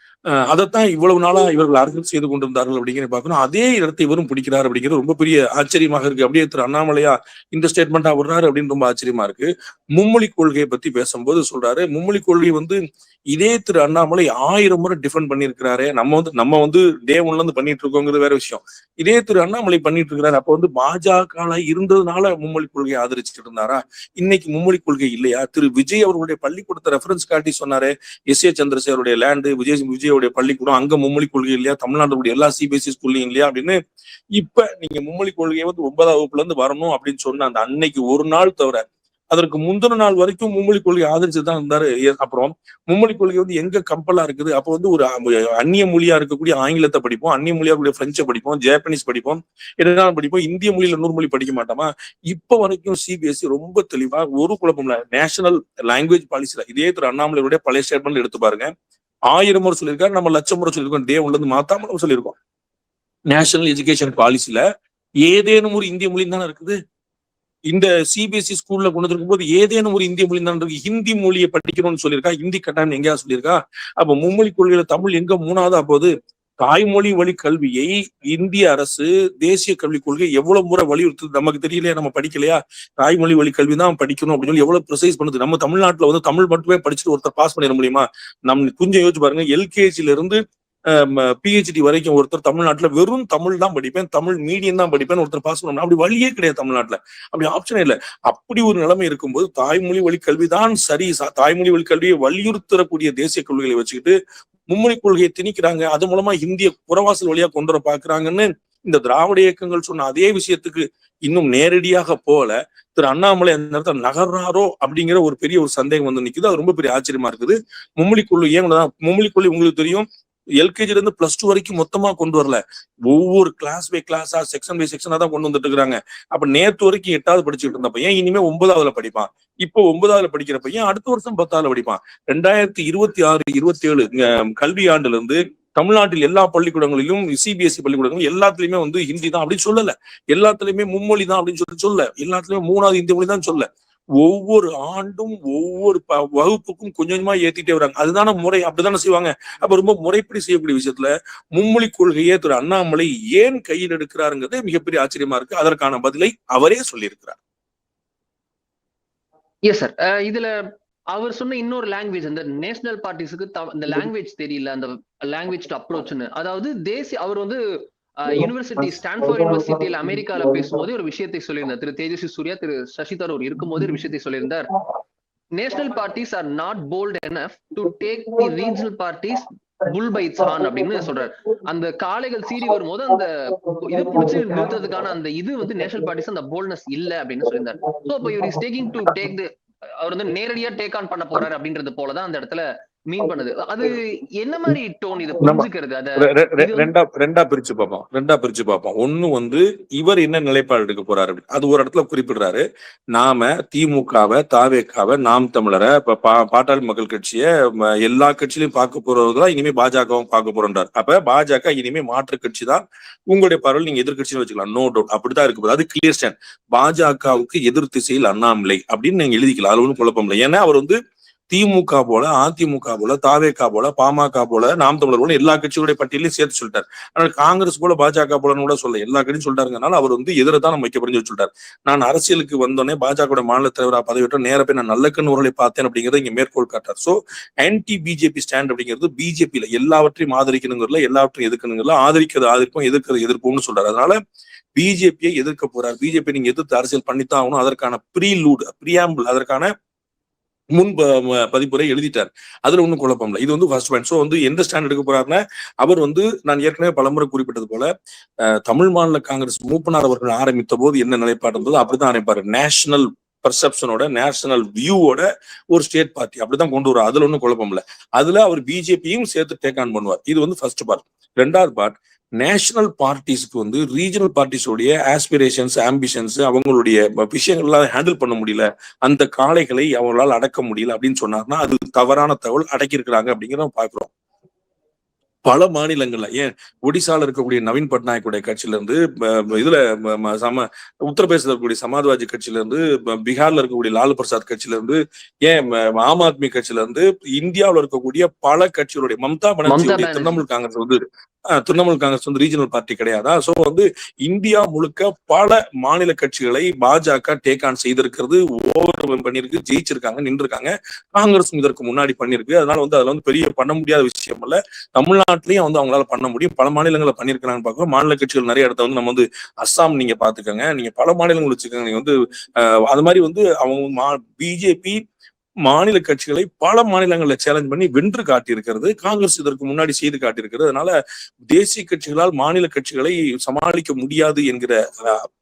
அதைத்தான் இவ்வளவு நாளா இவர்கள் அரசியல் செய்து கொண்டிருந்தார்கள் அப்படிங்கிற பார்க்கணும். அதே இடத்தை இவரும் பிடிக்கிறார் அப்படிங்கிறது ரொம்ப பெரிய ஆச்சரியமாக இருக்கு. அப்படியே திரு அண்ணாமலையா இந்த ஸ்டேட்மெண்டா வர்றாரு அப்படின்னு ரொம்ப ஆச்சரியமா இருக்கு. மும்மொழி கொள்கையை பத்தி பேசும்போது சொல்றாரு, மும்மொழி கொள்கை வந்து இதே திரு அண்ணாமலை 1000 முறை டிஃபெண்ட் பண்ணியிருக்கிறாரு. நம்ம வந்து டே ஒன்ல இருந்து பண்ணிட்டு இருக்கோங்கிறது வேற விஷயம். இதே திரு அண்ணாமலை பண்ணிட்டு இருக்கிறாரு. அப்ப வந்து பாஜக இருந்ததுனால மும்மொழி கொள்கையை ஆதரிச்சுட்டு இருந்தாரா? இன்னைக்கு மும்மொழி கொள்கை இல்லையா? திரு விஜய் அவர்களுடைய பள்ளிக்கூடத்தை ரெஃபரன்ஸ் காட்டி சொன்னாரு, எஸ்.ஏ. சந்திரசேகருடைய லேண்டு, விஜயோடைய பள்ளிக்கூடம், அங்க மும்மொழி கொள்கை இல்லையா? தமிழ்நாட்டுடைய எல்லா சிபிஎஸ்இ ஸ்கூல்லையும் இல்லையா அப்படின்னு. இப்ப நீங்க மும்மொழி கொள்கையை வந்து 9ஆம் வகுப்புல இருந்து வரணும் அப்படின்னு சொன்ன அந்த அன்னைக்கு ஒரு நாள் தவிர அதற்கு முந்தின நாள் வரைக்கும் மும்மொழி கொள்கை ஆதரிச்சுதான் இருந்தாரு. அப்புறம் மும்மொழி கொள்கை வந்து எங்க கம்பலா இருக்குது? அப்ப வந்து ஒரு அந்நிய மொழியா இருக்கக்கூடிய ஆங்கிலத்தை படிப்போம், அந்நிய மொழியா இருக்கக்கூடிய பிரெஞ்சை படிப்போம், ஜாப்பனீஸ் படிப்போம், என்ன படிப்போம், இந்திய மொழியில 100 மொழி படிக்க மாட்டோமா? இப்ப வரைக்கும் சிபிஎஸ்இ ரொம்ப தெளிவா ஒரு குழப்பம் இல்ல. நேஷனல் லாங்குவேஜ் பாலிசில இதே திரு அண்ணாமலையுடைய பழைய ஸ்டேட்மெண்ட் எடுத்து பாருங்க. 1000 முறை சொல்லியிருக்காரு, நம்ம 1,00,000 முறை சொல்லியிருக்கோம். டே ஒன்ல இருந்து மாத்தாம சொல்லியிருக்கோம். நேஷனல் எஜுகேஷன் பாலிசில ஏதேனும் ஒரு இந்திய மொழி தானே இருக்குது. இந்த சிபிஎஸ்இ ஸ்கூல்ல கொண்டு இருக்கும் போது ஏதேனும் ஒரு இந்திய மொழி தான் இருக்கு. ஹிந்தி மொழியை படிக்கணும்னு சொல்லியிருக்கா, ஹிந்தி கட்டாயம் எங்கேயா சொல்லியிருக்கா? அப்ப மும்மொழி கொள்கையில தமிழ் எங்க மூணாவதா போகுது? தாய்மொழி வழி கல்வியை இந்திய அரசு தேசிய கல்விக் கொள்கை எவ்வளவு முறை வலியுறுத்துது நமக்கு தெரியலையா? நம்ம படிக்கலையா? தாய்மொழி வழி கல்வி தான் படிக்கணும் அப்படின்னு சொல்லி எவ்வளவு ப்ரிசைஸ் பண்ணுது. நம்ம தமிழ்நாட்டுல வந்து தமிழ் மட்டுமே படிச்சுட்டு ஒருத்தர் பாஸ் பண்ணிட முடியுமா? நம்ம கொஞ்சம் யோசிச்சு பாருங்க. எல்கேஜில இருந்து பிஹெச்டி வரைக்கும் ஒருத்தர் தமிழ்நாட்டுல வெறும் தமிழ் தான் படிப்பேன், தமிழ் மீடியம் தான் படிப்பேன் ஒருத்தர் பாஸ் பண்ணணும். அப்படி வழியே கிடையாது தமிழ்நாட்டுல. அப்படி ஆப்ஷனே இல்லை. அப்படி ஒரு நிலைமை இருக்கும்போது தாய்மொழி வழி கல்விதான் சரி. தாய்மொழி வழி கல்வியை வலியுறுத்தக்கூடிய தேசிய கொள்கைகளை வச்சுக்கிட்டு மும்மொழி கொள்கையை திணிக்கிறாங்க. அது மூலமா இந்திய புறவாசல் வழியா கொண்டு வர பாக்குறாங்கன்னு இந்த திராவிட இயக்கங்கள் சொன்ன அதே விஷயத்துக்கு இன்னும் நேரடியாக போல திரு அண்ணாமலை அந்த நேரத்தில் நகர்றாரோ அப்படிங்கிற ஒரு பெரிய ஒரு சந்தேகம் வந்து நிக்குது. அது ரொம்ப பெரிய ஆச்சரியமா இருக்குது. மும்மொழி கொள்கை ஏன் மும்மொழி கொள்கை உங்களுக்கு தெரியும், எல்கேஜில இருந்து +2 வரைக்கும் மொத்தமா கொண்டு வரல. ஒவ்வொரு கிளாஸ் பை கிளாஸா, செக்ஷன் பை செக்ஷனா தான் கொண்டு வந்துட்டு இருக்காங்க. அப்ப நேத்து வரைக்கும் 8வது படிச்சுட்டு இருந்த பையன் இனிமே 9வதுல படிப்பான். இப்போ 9வதுல படிக்கிற பையன் அடுத்த வருஷம் 10வதுல படிப்பான். 2026-27 கல்வி ஆண்டுல இருந்து தமிழ்நாட்டில் எல்லா பள்ளிக்கூடங்களிலும் சிபிஎஸ்இ பள்ளிக்கூடங்களும் எல்லாத்துலயுமே வந்து ஹிந்தி தான் அப்படின்னு சொல்லல. எல்லாத்துலயுமே மும்மொழி தான் அப்படின்னு சொல்ல. எல்லாத்துலயுமே 3வது இந்திய மொழி தான் சொல்ல. ஒவ்வொரு ஆண்டும் ஒவ்வொரு வகுப்புக்கும் கொஞ்சம் கொஞ்சமா ஏத்திட்டே வராங்க. அதுதானே முறை. அப்படித்தானே செய்வாங்க. அப்ப ரொம்ப முறைப்படி செய்யக்கூடிய விஷயத்துல மும்மொழி கொள்கையை திரு அண்ணாமலை ஏன் கையில் எடுக்கிறாருங்கிறது மிகப்பெரிய ஆச்சரியமா இருக்கு. அதற்கான பதிலை அவரே சொல்லியிருக்கிறார். Yes sir. இதுல அவர் சொன்ன இன்னொரு லாங்குவேஜ், அந்த நேஷனல் பார்ட்டிஸுக்கு இந்த லாங்குவேஜ் தெரியல, அந்த லாங்குவேஜ் டு அப்ரோச்னு. அதாவது அவர் வந்து யூனிவர்சிட்டி, ஸ்டான்ஃபோர்ட் யூனிவர்சிட்டியில அமெரிக்கால பேசும்போது ஒரு விஷயத்தை சொல்லியிருந்தார். திரு தேஜஸ்வி சூர்யா, திரு சசி தரூர் இருக்கும்போது ஒரு விஷயத்தை சொல்லியிருந்தார். National parties are not bold enough to take the regional parties bull by its horn அப்படின்னு சொல்றாரு. அந்த காளைகள் சீறி வரும்போது அந்த இது பிடிச்சி நிறுத்ததுக்கான அந்த இது வந்து நேஷனல் பார்ட்டிஸ் அந்த போல்ட்னஸ் இல்ல அப்படின்னு சொல்லியிருந்தார். சோ அப்ப இவர் is taking to take the, அவர் வந்து நேரடியா டேக் ஆன் பண்ண போறாரு அப்படின்றது போலதான் அந்த இடத்துல மீன் பண்ணுது. அது என்ன மாதிரி டோன் இது புரிஞ்சுக்கிறது? ரெண்டா பிரிச்சு பார்ப்போம். ஒண்ணு வந்து இவர் என்ன நிலைப்பாடு எடுக்க போறாரு, அது ஒரு இடத்துல குறிப்பிடுறாரு. நாம திமுகவை, தாவேக்காவை, நாம் தமிழரை, பாட்டாளி மக்கள் கட்சியை எல்லா கட்சியிலையும் பார்க்க போறதுதான் இனிமே பாஜகவும் பார்க்க போறோன்றார். அப்ப பாஜக இனிமே மாற்று கட்சி தான். உங்களுடைய பரவல் நீங்க எதிர்கட்சின்னு வச்சுக்கலாம், நோ டவுட். அப்படிதான் இருக்கு. அது கிளியர் ஸ்டாண்ட். பாஜகவுக்கு எதிர் திசையில் அண்ணாமலை அப்படின்னு நீங்க எழுதிக்கலாம். அது ஒன்றும் குழப்பம் இல்லை. ஏன்னா அவர் வந்து திமுக போல, அதிமுக போல, தாவேகா போல, பாமக போல, நாம் தமிழர் போல எல்லா கட்சிகளுடைய பட்டியலையும் சேர்த்து சொல்லிட்டார். ஆனால் காங்கிரஸ் போல, பாஜக போலன்னு கூட சொல்ல, எல்லா கட்சியும் சொல்லிட்டாருங்கனால அவர் வந்து எதிரதான் நம்ம வைக்க புரிஞ்சு சொல்லிட்டார். நான் அரசியலுக்கு வந்தோடனே பாஜக மாநில தலைவராக பதவியிட்ட நேர போய் நான் நல்லக்கண்ணு உரலை பார்த்தேன் அப்படிங்கிறத இங்க மேற்கோள் காட்டார். சோ ஆன்டி பிஜேபி ஸ்டாண்ட் அப்படிங்கிறது பிஜேபியில எல்லாவற்றையும் ஆதரிக்கணுங்கிறதுல, எல்லாவற்றையும் எதிர்க்கணுங்கிறதுல, ஆதரிக்கிறது ஆதரிப்போம், எதிர்க்கிறது எதிர்ப்போம்னு சொல்றாரு. அதனால பிஜேபியை எதிர்க்க போறார். பிஜேபி நீங்க எதிர்த்து அரசியல் பண்ணித்தான் ஆகணும். அதற்கான பிரியாம்பிள், அதற்கான முன் பதிப்புரை எழுதிட்டார். அதுல ஒன்றும் குழப்பம் இல்லை. இது வந்து ஃபர்ஸ்ட் பாயிண்ட். ஸோ வந்து எந்த ஸ்டாண்ட் எடுக்க போறாருன்னா, அவர் வந்து நான் ஏற்கனவே பலமுறை குறிப்பிட்டது போல தமிழ் மாநில காங்கிரஸ் மூப்பனார் அவர்கள் ஆரம்பித்த போது என்ன நிலைப்பாடு இருந்தது அப்படிதான் ஆரம்பிப்பாரு. நேஷனல் பர்செப்ஷனோட, நேஷனல் வியூவோட ஒரு ஸ்டேட் பார்ட்டி அப்படிதான் கொண்டு வரும். அதுல ஒன்றும் குழப்பம் இல்லை. அதுல அவர் பிஜேபியும் சேர்த்து டேக் ஆன் பண்ணுவார். இது வந்து ஃபர்ஸ்ட் பார்ட். ரெண்டாவது பார்ட், நேஷனல் பார்ட்டிஸ்க்கு வந்து ரீஜனல் பார்ட்டிஸோடைய ஆஸ்பிரேஷன்ஸ், ஆம்பிஷன்ஸ், அவங்களுடைய விஷயங்கள்லாம் ஹேண்டில் பண்ண முடியல, அந்த காளைகளை அவங்களால அடக்க முடியல அப்படின்னு சொன்னார்னா அது தவறான தகவல். அடக்கி இருக்கிறாங்க அப்படிங்கிறத பாக்குறோம். பல மாநிலங்கள்ல, ஏன் ஒடிசால இருக்கக்கூடிய நவீன் பட்நாயக்குடைய கட்சியில இருந்து, இதுல உத்தரப்பிரதேசத்துல இருக்கக்கூடிய சமாஜ்வாதி கட்சியில இருந்து, பீகார்ல இருக்கக்கூடிய லாலு பிரசாத் கட்சியில இருந்து, ஏன் ஆம் ஆத்மி கட்சியில இருந்து, இந்தியாவில் இருக்கக்கூடிய பல கட்சிகளுடைய, மம்தா பானர்ஜியுடைய திரிணாமுல் காங்கிரஸ் வந்து ரீஜனல் பார்ட்டி கிடையாதா? சோ வந்து இந்தியா முழுக்க பல மாநில கட்சிகளை பாஜக டேக் ஆன் செய்திருக்கிறது, ஓவர் பண்ணிருக்கு, ஜெயிச்சிருக்காங்க, நின்றுருக்காங்க. காங்கிரஸ் இதற்கு முன்னாடி பண்ணிருக்கு. அதனால வந்து அதுல வந்து பெரிய பண்ண முடியாத விஷயம் இல்ல. தமிழ்நாட்டிலையும் வந்து அவங்களால பண்ண முடியும். பல மாநிலங்களை பண்ணிருக்காங்கன்னு பார்க்கிறோம். மாநில கட்சிகள் நிறைய இடத்த வந்து நம்ம வந்து அஸ்ஸாம் நீங்க பாத்துக்கோங்க, நீங்க பல மாநிலங்கள் வச்சுக்கோங்க. நீங்க வந்து அது மாதிரி வந்து அவங்க பிஜேபி மாநில கட்சிகளை பல மாநிலங்கள்ல சேலஞ்ச் பண்ணி வென்று காட்டியிருக்கிறது. காங்கிரஸ் இதற்கு முன்னாடி செய்து காட்டியிருக்கிறது. அதனால தேசிய கட்சிகளால் மாநில கட்சிகளை சமாளிக்க முடியாது என்கிற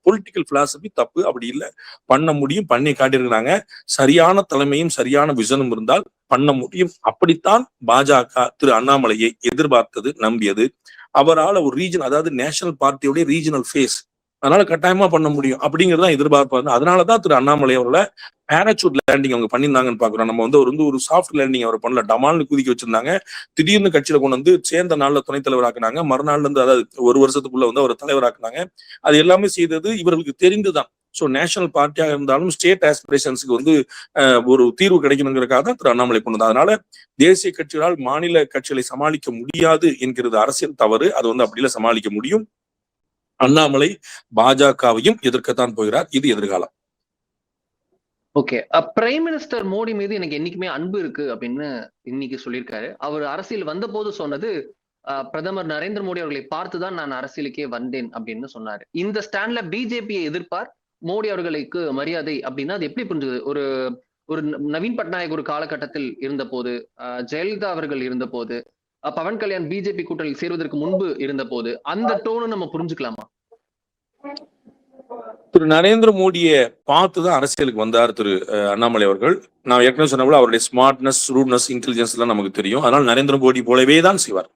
பொலிட்டிக்கல் பிலாசபி தப்பு. அப்படி இல்லை, பண்ண முடியும், பண்ணி காட்டியிருக்கிறாங்க. சரியான தலைமையும் சரியான விசனும் இருந்தால் பண்ண முடியும். அப்படித்தான் பாஜக திரு அண்ணாமலையை எதிர்பார்த்தது, நம்பியது. அவரால் ஒரு ரீஜன், அதாவது நேஷனல் பார்ட்டியோட ரீஜனல் ஃபேஸ், அதனால கட்டாயமா பண்ண முடியும் அப்படிங்கிறதா எதிர்பார்ப்பாங்க. அதனாலதான் திரு அண்ணாமலை அவர்களை பேராசூட் லேண்டிங் அவங்க பண்ணியிருந்தாங்கன்னு பாக்குறோம். நம்ம வந்து அவர் வந்து ஒரு சாஃப்ட் லேண்டிங் அவர் பண்ணல, டமால்னு குதிக்க வச்சிருந்தாங்க. திடீர்னு கட்சியில கொண்டு வந்து சேர்ந்த நாள்ல துணைத் தலைவராக்குனாங்க. மறுநாள்ல இருந்து, அதாவது ஒரு வருஷத்துக்குள்ள வந்து அவர் தலைவராக்குனாங்க. அது எல்லாமே செய்தது இவர்களுக்கு தெரிந்துதான். ஸோ நேஷனல் பார்ட்டியாக இருந்தாலும் ஸ்டேட் ஆஸ்பிரேஷன்ஸுக்கு வந்து ஒரு தீர்வு கிடைக்கணுங்கிறதுக்காக தான் திரு அண்ணாமலை கொண்டு வந்தார். அதனால தேசிய கட்சிகளால் மாநில கட்சிகளை சமாளிக்க முடியாது என்கிறது அரசியல் தவறு. அது வந்து அப்படிலாம் சமாளிக்க முடியும். அண்ணாமலை பாஜகவையும் எதிர்க்கத்தான் போகிறார். இது எதிர்காலம். ஓகே. பிரைம் மினிஸ்டர் மோடி மீது எனக்கு என்னைக்குமே அன்பு இருக்கு அப்படின்னு இன்னைக்கு சொல்லியிருக்காரு. அவர் அரசியல் வந்த போது சொன்னது பிரதமர் நரேந்திர மோடி அவர்களை பார்த்துதான் நான் அரசியலுக்கே வந்தேன் அப்படின்னு சொன்னாரு. இந்த ஸ்டாண்ட்ல பிஜேபியை எதிர்ப்பார், மோடி அவர்களுக்கு மரியாதை அப்படின்னா அது எப்படி புரிஞ்சுது? ஒரு ஒரு நவீன் பட்நாயக் ஒரு காலகட்டத்தில் இருந்த போது, ஜெயலலிதா அவர்கள் இருந்த போது, பவன் கல்யாண் பிஜேபி கூட்டணியில் சேருவதற்கு முன்பு இருந்த போது அந்த டோனு நம்ம புரிஞ்சுக்கலாமா? திரு நரேந்திர மோடியை பார்த்துதான் அரசியலுக்கு வந்தார் திரு அண்ணாமலை அவர்கள். நான் ஏற்கனவே சொன்ன போல அவருடைய ஸ்மார்ட்னஸ், ரூட்னஸ், இன்டெலிஜென்ஸ் எல்லாம் நமக்கு தெரியும். அதனால நரேந்திர மோடி போலவே தான் செய்வார்.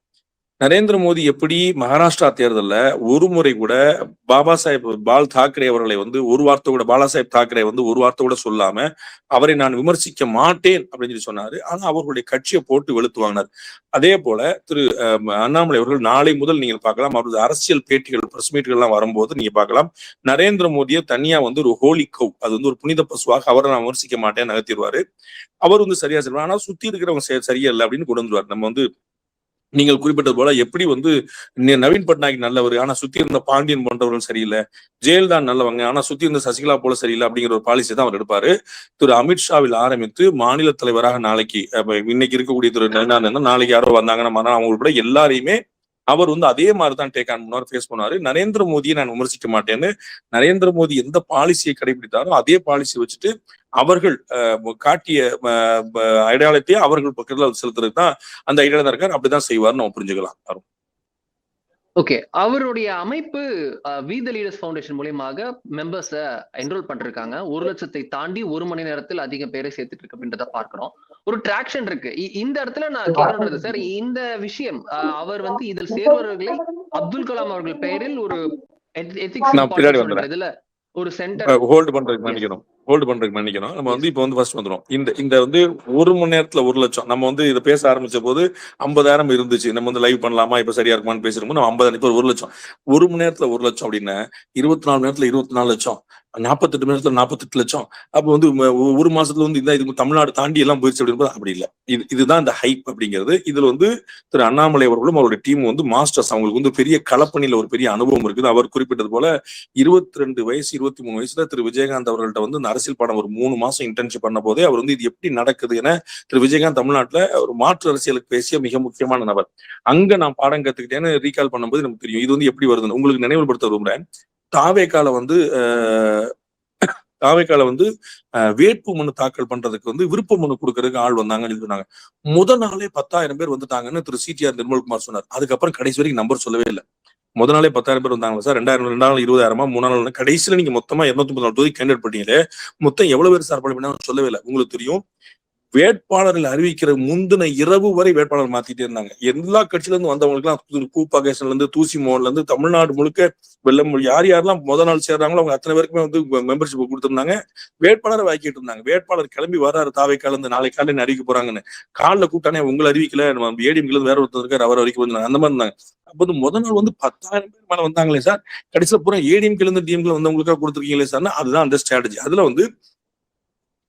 நரேந்திர மோடி எப்படி மகாராஷ்டிரா தேர்தலில் ஒரு முறை கூட பால் தாக்கரே அவர்களை வந்து ஒரு வார்த்தை கூட, பாலாசாஹேப் தாக்கரே வந்து ஒரு வார்த்தை கூட சொல்லாம அவரை நான் விமர்சிக்க மாட்டேன் அப்படின்னு சொல்லி சொன்னாரு. ஆனா அவர்களுடைய கட்சியை போட்டு வெளுத்து வாங்கினார். அதே போல திரு அண்ணாமலை அவர்கள் நாளை முதல் நீங்கள் பார்க்கலாம், அவரது அரசியல் பேட்டிகள், பிரஸ் மீட்டுகள் எல்லாம் வரும்போது நீங்க பார்க்கலாம், நரேந்திர மோடியை தனியா வந்து ஒரு ஹோலி கவ், அது வந்து ஒரு புனித பசுவாக அவரை நான் விமர்சிக்க மாட்டேன்னு நகர்த்திடுவாரு. அவர் வந்து சரியா சொல்லுவார். ஆனா சுத்தி இருக்கிறவங்க சரியா இல்லை அப்படின்னு கொண்டு வந்துருவார். நம்ம வந்து நீங்கள் குறிப்பிட்டது போல எப்படி வந்து நவீன் பட்நாயக் நல்லவர், ஆனா சுத்தி இருந்த பாண்டியன் போன்றவர்கள் சரியில்லை, ஜெயலலிதா நல்லவங்க, ஆனா சுத்தி இருந்த சசிகலா போல சரியில்லை அப்படிங்கிற ஒரு பாலிசி தான் அவர் எடுப்பாரு. திரு அமித்ஷாவில் ஆரம்பித்து மாநில தலைவராக நாளைக்கு இன்னைக்கு இருக்கக்கூடிய திரு நரேந்திரன் நாளைக்கு யாரோ வந்தாங்கன்னா அவங்க கூட எல்லாரையுமே அவர் வந்து அதே மாதிரிதான் டேக் ஆன் பண்ணுவார், ஃபேஸ் பண்ணுவாரு. நரேந்திர மோடியை நான் விமர்சிக்க மாட்டேன்னு நரேந்திர மோடி எந்த பாலிசியை கடைபிடித்தாரோ அதே பாலிசி வச்சுட்டு அவர்கள் காட்டிய அடையாளத்தையே அவர்கள் பக்கத்துல செலுத்துறதுக்கு தான் அந்த ஐடியா இருக்காரு. அப்படிதான் செய்வார்னு நம்ம புரிஞ்சுக்கலாம். ஓகே. அவருடைய அமைப்பு வி த லீடர்ஸ் ஃபவுண்டேஷன் மூலியமாக மெம்பர்ஸ் என்ரோல் பண்ணிருக்காங்க. 1 லட்சத்தை தாண்டி 1 மணி நேரத்தில் அதிக பேரை சேர்த்துட்டு இருக்கு அப்படின்றத பார்க்கிறோம். ஒரு டிராக்ஷன் இருக்கு. இந்த இடத்துல நான் கேட்கறது சார், இந்த விஷயம் அவர் வந்து இதில் சேர்வர்களை அப்துல் கலாம் அவர்கள் பெயரில் ஒரு எத்திக்ஸ் இதுல ஒரு சென்டர் ஹோல்டு பண்றதுக்கு மன்னிக்கணும். நம்ம வந்து இப்ப வந்து ஃபர்ஸ்ட் வந்துடும். இந்த வந்து 1 மணி நேரத்துல 1 லட்சம். நம்ம வந்து இதை பேச ஆரம்பிச்ச போது 50,000 இருந்துச்சு. நம்ம வந்து லைவ் பண்ணலாமா, இப்ப சரியா இருக்குமான்னு பேசுறோம். நம்ம 50,000 இப்ப 1 லட்சம். 1 மணி நேரத்துல 1 லட்சம் அப்படின்னா 24 மணி நேரத்துல 24 லட்சம், 48 மணி நேரத்துல 48 லட்சம். அப்ப வந்து 1 மாசத்துல வந்து இது தமிழ்நாடு தாண்டி எல்லாம் போயிடுச்சு அப்படின்னு அப்படி இல்லை. இதுதான் இந்த ஹைப் அப்படிங்கிறது. இதுல வந்து திரு அண்ணாமலை அவர்களும் அவருடைய டீம் வந்து மாஸ்டர்ஸ். அவங்களுக்கு வந்து பெரிய களப்பணியில ஒரு பெரிய அனுபவம் இருக்குது. அவர் குறிப்பிட்டது போல 22 வயசு 23 வயசுல திரு விஜயகாந்த் அவர்கள்ட்ட வந்து அரசியல் பாடம் ஒரு 3 மாசம் இன்டர்ன்ஷிப் பண்ண போதே அவர் வந்து இது எப்படி நடக்குது என திரு விஜயகாந்த் தமிழ்நாட்டுல ஒரு மாற்று அரசியலுக்கு பேசிய மிக முக்கியமான நபர். அங்க நான் பாடம் கத்துக்கிட்டேன்னு ரீகால் பண்ணும்போது நமக்கு தெரியும் இது வந்து எப்படி வருதுன்னு. உங்களுக்கு நினைவுபடுத்த விரும்புறேன். தாவேக்கால வந்து வேட்பு மனு தாக்கல் பண்றதுக்கு வந்து விருப்ப மனு கொடுக்கறதுக்கு ஆள் வந்தாங்கன்னு சொன்னாங்க. முதல் நாளே 10,000 பேர் வந்துட்டாங்கன்னு திரு CTR நிர்மல்குமார் சொன்னார். அதுக்கப்புறம் கடைசி வரைக்கும் நம்பர் சொல்லவே இல்லை. முதல் நாளே 10,000 பேர் வந்தாங்க சார். 2 நாள் 20,000, 3 நாள் கடைசியில நீங்க மொத்தமா 234 தொகுதி கேண்டிடேட் பண்ணீங்களே, மொத்தம் எவ்வளவு பேர் சார் பண்ண சொல்லவே இல்லை. உங்களுக்கு தெரியும், வேட்பாளர்கள் அறிவிக்கிற முந்தின இரவு வரை வேட்பாளர் மாத்திட்டே இருந்தாங்க. எல்லா கட்சியில இருந்து வந்தவங்களுக்கு எல்லாம் கூப்பாகேஷன்ல இருந்து தூசி மோன்ல இருந்து தமிழ்நாடு முழுக்க வெள்ளம் யாரெல்லாம் முதல் நாள் சேர்றாங்களோ அவங்க அத்தனை பேருக்குமே வந்து மெம்பர்ஷிப் கொடுத்திருந்தாங்க. வேட்பாளரை வாக்கிட்டு இருந்தாங்க. வேட்பாளர் கிளம்பி வர்றாரு தாவேக்கால இருந்து, நாளை காலையில அறிவிக்க போறாங்கன்னு. காலில் கூட்டானே உங்களை அறிவிக்கல, நம்ம ADMல இருந்து வேற ஒருத்தர் இருக்காரு அவர் அறிவிக்க வந்தாங்க. அந்த மாதிரி இருந்தாங்க. அப்ப வந்து முதல் நாள் வந்து 10,000 பேர் மேல வந்தாங்களே சார். கடைசியில பூரா ADMல இருந்து DMல வந்தவங்களுக்காக கொடுத்துருக்கீங்களே சார். அதுதான் அந்த ஸ்ட்ராட்டஜி. அதுல வந்து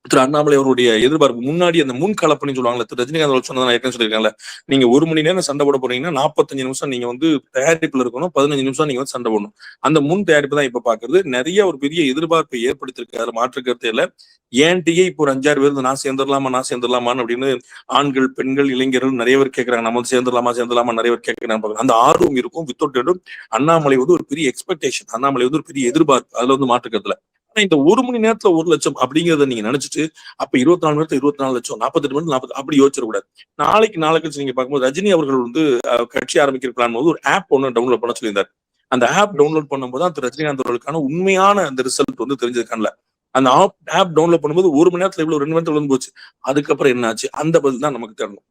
திரு அண்ணாமலை அவருடைய எதிர்பார்ப்பு முன்னாடி அந்த முன் கலப்பணின்னு சொல்லுவாங்கல்ல, திரு ரஜினிகாந்த் சொன்னதை ஏற்கனவே சொல்லியிருக்காங்கல்ல, நீங்க 1 மணி நேரம் சண்டை போட போறீங்கன்னா 45 நிமிஷம் நீங்க வந்து தயாரிப்புல இருக்கணும், 15 நிமிஷம் நீங்க வந்து சண்டை போடணும். அந்த முன் தயாரிப்பு தான் இப்ப பாக்குறது. நிறைய ஒரு பெரிய எதிர்பார்ப்பை ஏற்படுத்திருக்காரு, மாற்று கருத்து இல்ல. ஏன்டியே இப்போ ஒரு 5-6 பேர் நான் சேர்ந்துடலாமான்னு அப்படின்னு ஆண்கள், பெண்கள், இளைஞர்கள் நிறைய பேர் கேட்கறாங்க. நம்ம வந்து சேர்ந்துடலாமா நிறைய பேர் கேட்கறாங்க. அந்த ஆர்வம் இருக்கும். வித்தவுட் அண்ணாமலை வந்து ஒரு பெரிய எக்ஸ்பெக்டேஷன், அண்ணாமலை வந்து ஒரு பெரிய எதிர்பார்ப்பு, அதுல வந்து மாற்று கருத்துல. ஆனா இந்த 1 மணி நேரத்துல 1 லட்சம் அப்படிங்கறத நீங்க நினைச்சிட்டு அப்ப 24 மணி நேரத்துல 24 லட்சம், 48 மணி 40 அப்படி யோசிச்சிடக்கூடாது. நாளை கழிச்சு நீங்க பார்க்கும்போது ரஜினி அவர்கள் வந்து கட்சி ஆரம்பிக்கிற பிளான் போது ஒரு ஆப் ஒன்னு டவுன்லோட் பண்ண சொல்லியிருந்தார். அந்த ஆப் டவுன்லோட் பண்ணும்போது தான் திரு ரஜினிகாந்த் அவர்களுக்கான உண்மையான அந்த ரிசல்ட் வந்து தெரிஞ்சதுக்கான. அந்த ஆப் டவுன்லோட் பண்ணும்போது 1 மணி நேரத்துல இவ்வளவு 2 மணி நேரத்துல வந்து போச்சு. அதுக்கப்புறம் என்ன ஆச்சு, அந்த பதில் தான் நமக்கு தரணும்.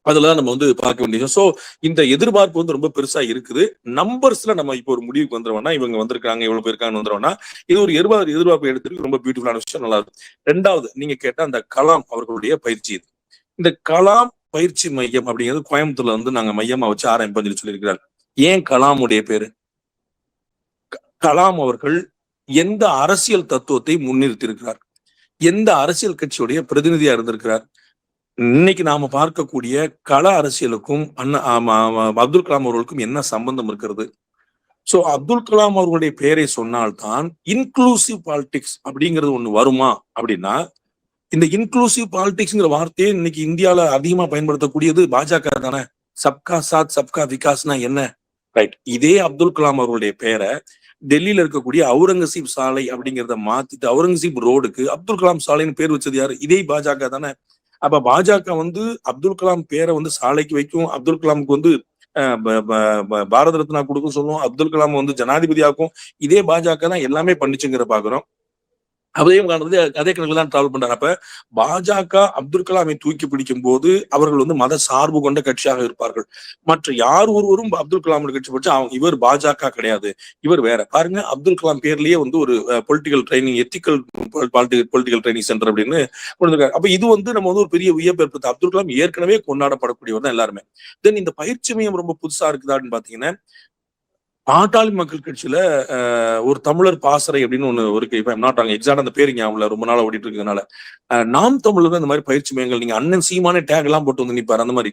அதெல்லாம் நம்ம வந்து பார்க்க வேண்டியது. சோ இந்த எதிர்பார்ப்பு வந்து ரொம்ப பெருசா இருக்குது. நம்பர்ஸ்ல நம்ம இப்போ ஒரு முடிவுக்கு வந்துருவோம்னா, இவங்க வந்திருக்காங்க இவ்வளவு பேருக்காங்க வந்துருவோம்னா, இது ஒரு எதிர்பார்ப்பு எடுத்துருக்கு. ரொம்ப பியூட்டிஃபுல்லான விஷயம், நல்லா இருக்கு. 2வது நீங்க கேட்ட அந்த கலாம் அவர்களுடைய பயிற்சி. இது இந்த கலாம் பயிற்சி மையம் அப்படிங்கிறது கோயம்புத்தூர்ல வந்து நாங்க மையமா வச்சு ஆரம்பிப்போம் சொல்லியிருக்கிறார். ஏன் கலாமுடைய பேரு? கலாம் அவர்கள் எந்த அரசியல் தத்துவத்தை முன்னிறுத்தி இருக்கிறார், எந்த அரசியல் கட்சியுடைய பிரதிநிதியா இருந்திருக்கிறார். இன்னைக்கு நாம பார்க்கக்கூடிய கள அரசியலுக்கும் அப்துல் கலாம் அவர்களுக்கும் என்ன சம்பந்தம் இருக்கிறது? சோ அப்துல் கலாம் அவர்களுடைய பெயரை சொன்னால்தான் இன்க்ளூசிவ் பாலிடிக்ஸ் அப்படிங்கிறது ஒண்ணு வருமா அப்படின்னா, இந்த இன்க்ளூசிவ் பாலிடிக்ஸ்ங்கிற வார்த்தையை இன்னைக்கு இந்தியால அதிகமா பயன்படுத்தக்கூடியது பாஜக தானே. சப்கா சாத் சப்கா விகாஸ்னா என்ன? ரைட். இதே அப்துல் கலாம் அவர்களுடைய பெயரை டெல்லியில இருக்கக்கூடிய அவுரங்கசீப் சாலை அப்படிங்கிறத மாத்திட்டு அவுரங்கசீப் ரோடுக்கு அப்துல் கலாம் சாலைன்னு பேர் வச்சது யாரு? இதே பாஜக தானே. அப்ப பாஜக அப்துல் கலாம் பேரை சாலைக்கு வைக்கும், அப்துல் கலாமுக்கு பாரத ரத்னா கொடுக்கும் சொல்லுவோம், அப்துல் கலாம் ஜனாதிபதியாக்கும். இதே பாஜக தான் எல்லாமே பண்ணிச்சுங்கிற பாக்குறோம். அதே கணக்குல தான் டிராவல் பண்றாங்க. அப்ப பாஜக அப்துல் கலாமை தூக்கி பிடிக்கும் போது அவர்கள் மத சார்பு கொண்ட கட்சியாக இருப்பார்கள். மற்ற யார் ஒருவரும் அப்துல் கலாம் கட்சி படிச்சு அவங்க இவர் பாஜக கிடையாது, இவர் வேற. பாருங்க, அப்துல் கலாம் பேர்லயே ஒரு political training, ethical political training centre அப்படின்னு கொடுத்திருக்காரு. அப்ப இது நம்ம ஒரு பெரிய வியப்பு ஏற்படுத்த. அப்துல் கலாம் ஏற்கனவே கொண்டாடப்படக்கூடியவர் தான் எல்லாருமே. தென் இந்த பயிற்சி மையம் ரொம்ப புதுசா இருக்குதான்னு பாத்தீங்கன்னா, பாட்டாளி மக்கள் கட்சியில ஒரு தமிழர் பாசறை அப்படின்னு ஒண்ணு இருக்கு. இப்ப நாட்டாங்க எக்ஸாக்ட் அந்த பேரு ஞாபகம் ரொம்ப நாளா ஓடிட்டு இருக்கிறதுனால நாம் தமிழர் இந்த மாதிரி பயிற்சி மையங்கள், நீங்க அண்ணன் சீமானே டேக் எல்லாம் போட்டு நிப்பாரு. அந்த மாதிரி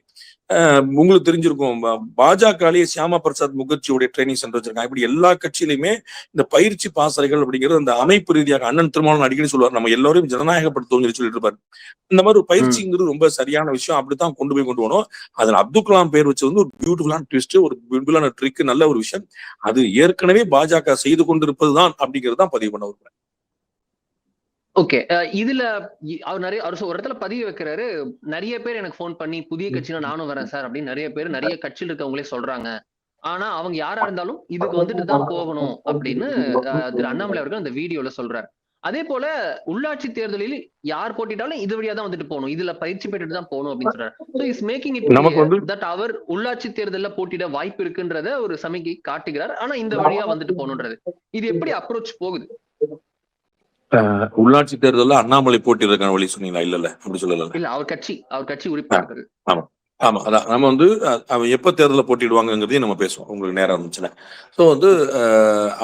உங்களுக்கு தெரிஞ்சிருக்கும், பாஜகலேயே சியாமா பிரசாத் முகர்ஜியோடைய ட்ரைனிங் சென்டர் வச்சிருக்காங்க. இப்படி எல்லா கட்சியிலுமே இந்த பயிற்சி பாசறைகள் அப்படிங்கிறது அந்த அமைப்பு ரீதியாக அண்ணன் திருமாவளவன் அடிக்கடி சொல்லுவார், நம்ம எல்லாரையும் ஜனநாயகப்படுத்துவோம் சொல்லிட்டு இருப்பாரு. இந்த மாதிரி ஒரு பயிற்சிங்கிறது ரொம்ப சரியான விஷயம். அப்படித்தான் கொண்டு போகணும். அதுல அப்துல் கலாம் பேர் வச்சு ஒரு பியூட்டிஃபுல்லான ட்விஸ்ட், ஒரு பியூட்டிஃபுல்லான ட்ரிக், நல்ல ஒரு விஷயம். அது ஏற்கனவே பாஜக செய்து கொண்டிருப்பதுதான் அப்படிங்கிறது தான் பதிவு பண்ண வருவேன். ஓகே. இதுல அவர் ஒரு இடத்துல பதிவு வைக்கிறாரு, நிறைய பேர் எனக்கு போன் பண்ணி புதிய கட்சினா நானும் வரேன் சார் அப்படின்னு நிறைய பேர் நிறைய கட்சியில் இருக்கவங்களே சொல்றாங்க. ஆனா அவங்க யாரா இருந்தாலும் இதுக்கு தான் போகணும் அப்படின்னு திரு அண்ணாமலை அவர்கள் அந்த வீடியோல சொல்றாரு. அதே போல உள்ளாட்சி தேர்தலில் யார் போட்டிட்டாலும் இது வழியா தான் போகணும், இதுல பயிற்சி பெற்றுட்டு தான் போகணும் அப்படின்னு சொல்றாரு. So is making it that அவர் உள்ளாட்சி தேர்தலில் போட்டிட வாய்ப்பு இருக்குன்றத ஒரு சமிக்கை காட்டுகிறார். ஆனா இந்த வழியா போகணுன்றது இது எப்படி அப்ரோச் போகுது? உள்ளாட்சி தேர்தலில் அண்ணாமலை போட்டிருக்கான வழி சொன்னீங்களா? இல்ல அப்படி சொல்லல. இல்ல, அவர் கட்சி உறுப்பினர். ஆமா ஆமா, அதான் நம்ம அவன் எப்ப தேர்தலில் போட்டிடுவாங்கிறதையும் நம்ம பேசுவோம், உங்களுக்கு நேரம் இருந்துச்சுன்னா. ஸோ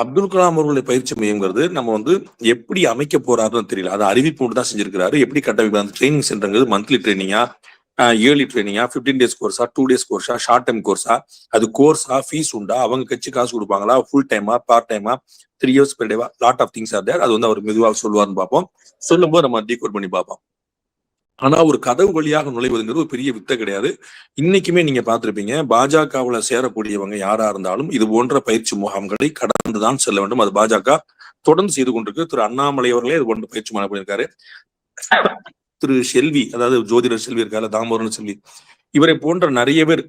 அப்துல் கலாம் அவர்களுடைய பயிற்சி மையங்கிறது நம்ம எப்படி அமைக்க போறாருன்னு தெரியல. அதை அறிவிப்பு தான் செஞ்சிருக்கிறாரு. எப்படி கட்டமைப்பு ட்ரைனிங் சென்டர்ங்கிறது மந்த்லி ட்ரைனிங்கா, இயர்லி ட்ரைனிங்கா, 15 days கோர்ஸா, 2 days கோர்ஸா, ஷார்ட் டைம் கோர்ஸா, அது கோர்ஸா, ஃபீஸ் உண்டா, அவங்க கட்சி காசு கொடுப்பாங்களா, ஃபுல் டைமா, பார்ட் டைமா, 3 years per day, lot of things are there. அது அவர் மெதுவாக சொல்லுவார்னு பார்ப்போம். சொல்லும் போது நம்ம டீகோட் பண்ணி பார்ப்போம். ஆனா ஒரு கதவு வழியாக நுழைவதுங்கிறது ஒரு பெரிய வித்தை கிடையாது. இன்னைக்குமே நீங்க பார்த்திருப்பீங்க, பாஜகவுல சேரக்கூடியவங்க யாரா இருந்தாலும் இது போன்ற பயிற்சி முகாம்களை கடந்துதான் செல்ல வேண்டும். அது பாஜக தொடர்ந்து செய்து கொண்டிருக்கு. திரு அண்ணாமலை அவர்களே இது போன்ற பயிற்சி முகாம் பண்ணியிருக்காரு. திரு செல்வி, அதாவது ஜோதிடர் செல்வி இருக்காரு, தாமோதரன் செல்வி, இவரை போன்ற நிறைய பேர்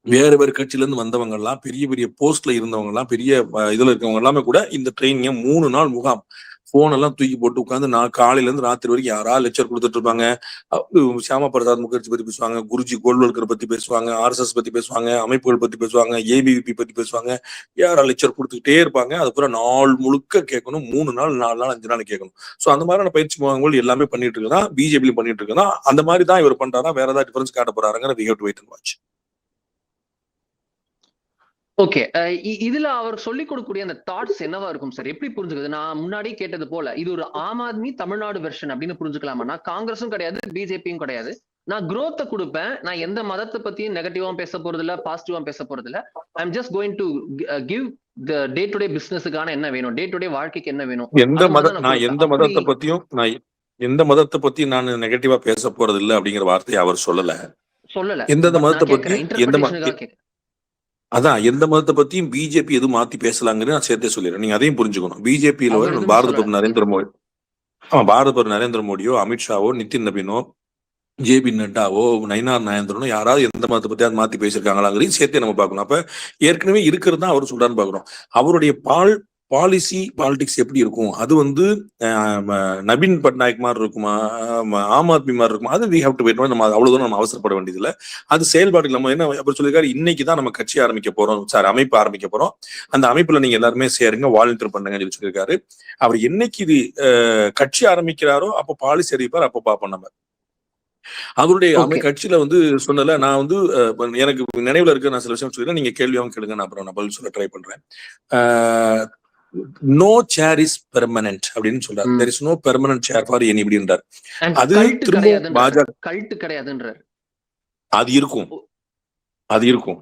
வேற வேறு கட்சியில இருந்து வந்தவங்க எல்லாம், பெரிய பெரிய போஸ்ட்ல இருந்தவங்க எல்லாம், பெரிய இதுல இருக்கவங்க எல்லாமே கூட இந்த ட்ரைனிங்க 3 நாள் முகாம் போன் எல்லாம் தூக்கி போட்டு உட்காந்து காலையில இருந்து ராத்திரி வரைக்கும் யாராவது லெக்சர் கொடுத்துட்டு இருப்பாங்க. சியாமா பிரசாத் முகர்ஜி பத்தி பேசுவாங்க, குருஜி கோல்வல்கர் பத்தி பேசுவாங்க, RSS பத்தி பேசுவாங்க, அமைப்புகள் பத்தி பேசுவாங்க, ABVP பத்தி பேசுவாங்க. யாரா லெக்சர் கொடுத்துக்கிட்டே இருப்பாங்க. அதுக்கப்புறம் நாள் முழுக்க கேட்கணும். 3 நாள் 4 நாள் 5 நாள் கேட்கணும். சோ அந்த மாதிரியான பயிற்சி முகாம்கள் எல்லாமே பண்ணிட்டு இருக்குதான், பிஜேபியிலும் பண்ணிட்டு இருக்குதான். அந்த மாதிரி தான் இவர் பண்றாரா, வேற ஏதாவது டிஃபரன்ஸ் காட்ட போறாருங்கிற we have to wait and watch. Okay. இதுல அவர் சொல்லிக் கொடுக்கக்கூடிய அந்த தாட்ஸ் என்னவா இருக்கும் சார்? எப்படி புரிஞ்சுக்கிறது? நான் முன்னாடி கேட்டது போல இது ஒரு ஆம் ஆத்மி தமிழ்நாடு வெர்ஷன் அப்படின்னு புரிஞ்சுக்கலாமா? நான் காங்கிரஸும் கிடையாது, பிஜேபியும் கிடையாது. நான் growth கொடுப்பேன். நான் எந்த மதத்தை பத்தியும் நெகட்டிவாவும் பேச போறது இல்ல, பாசிட்டிவா பேச போறது இல்ல. I am just going to give the day to day பிசினஸுக்கான என்ன வேணும், டே டு டே வாழ்க்கைக்கு என்ன வேணும். எந்த மதத்தை பத்தி நான் நெகட்டிவா பேச போறது இல்ல அப்படிங்கிற வார்த்தையை அவர் சொல்லல. எந்த மதத்தை பத்தி எந்த மதத்தை பத்தியும் பிஜேபி எதுவும் மாத்தி பேசலாங்கிறது நான் சேர்த்தே சொல்லிடுறேன். நீங்க அதையும் புரிஞ்சுக்கணும். பிஜேபியில பாரத பிரதமர் நரேந்திர மோடியோ, அமித்ஷாவோ, நிதின் நபீனோ, JB நட்டாவோ, நயினார் நாயந்திரனோ யாராவது எந்த மதத்தை பத்தி அது மாத்தி பேசியிருக்காங்களாங்கிறதையும் சேர்த்தே நம்ம பார்க்கணும். அப்ப ஏற்கனவே இருக்கிறது தான் அவர் சொல்றான்னு பாக்குறோம். அவருடைய பாலிசி பாலிடிக்ஸ் எப்படி இருக்கும், அது நவீன் பட்நாயக் மாதிரி இருக்குமா, ஆம் ஆத்மி மாதிரி இருக்குமா, அது we have to wait. நம்ம அவ்வளவு நம்ம அவசரப்பட வேண்டியது இல்லை. அது செயல்பாடு நம்ம என்ன அப்படி சொல்லியிருக்காரு, இன்னைக்கு தான் நம்ம கட்சி ஆரம்பிக்க போறோம், அமைப்பு ஆரம்பிக்க போறோம், அந்த அமைப்புல நீங்க எல்லாருமே சேருங்க, வாலண்டியர் பண்ணுங்கன்னு சொல்லியிருக்காரு. அவர் என்னைக்கு இது கட்சி ஆரம்பிக்கிறாரோ அப்ப பாலிசி அறிவிப்பார், அப்ப பார்ப்போம் நம்ம. அவருடைய கட்சியில சொன்னல, நான் எனக்கு நினைவுல இருக்க நான் சில விஷயம் சொல்லிடுறேன், நீங்க கேள்வியாவும் கேளுங்க, நான் அப்புறம் நான் பதில் சொல்ல ட்ரை பண்றேன். நோ சேர் இஸ் பெர்மனன்ட் அப்படின்னு சொல்றாரு. there is no permanent chair for anybody என்றார். அது திரும்ப பாஜக கல்ட்டு கிடையாதுன்றார். அது இருக்கும்.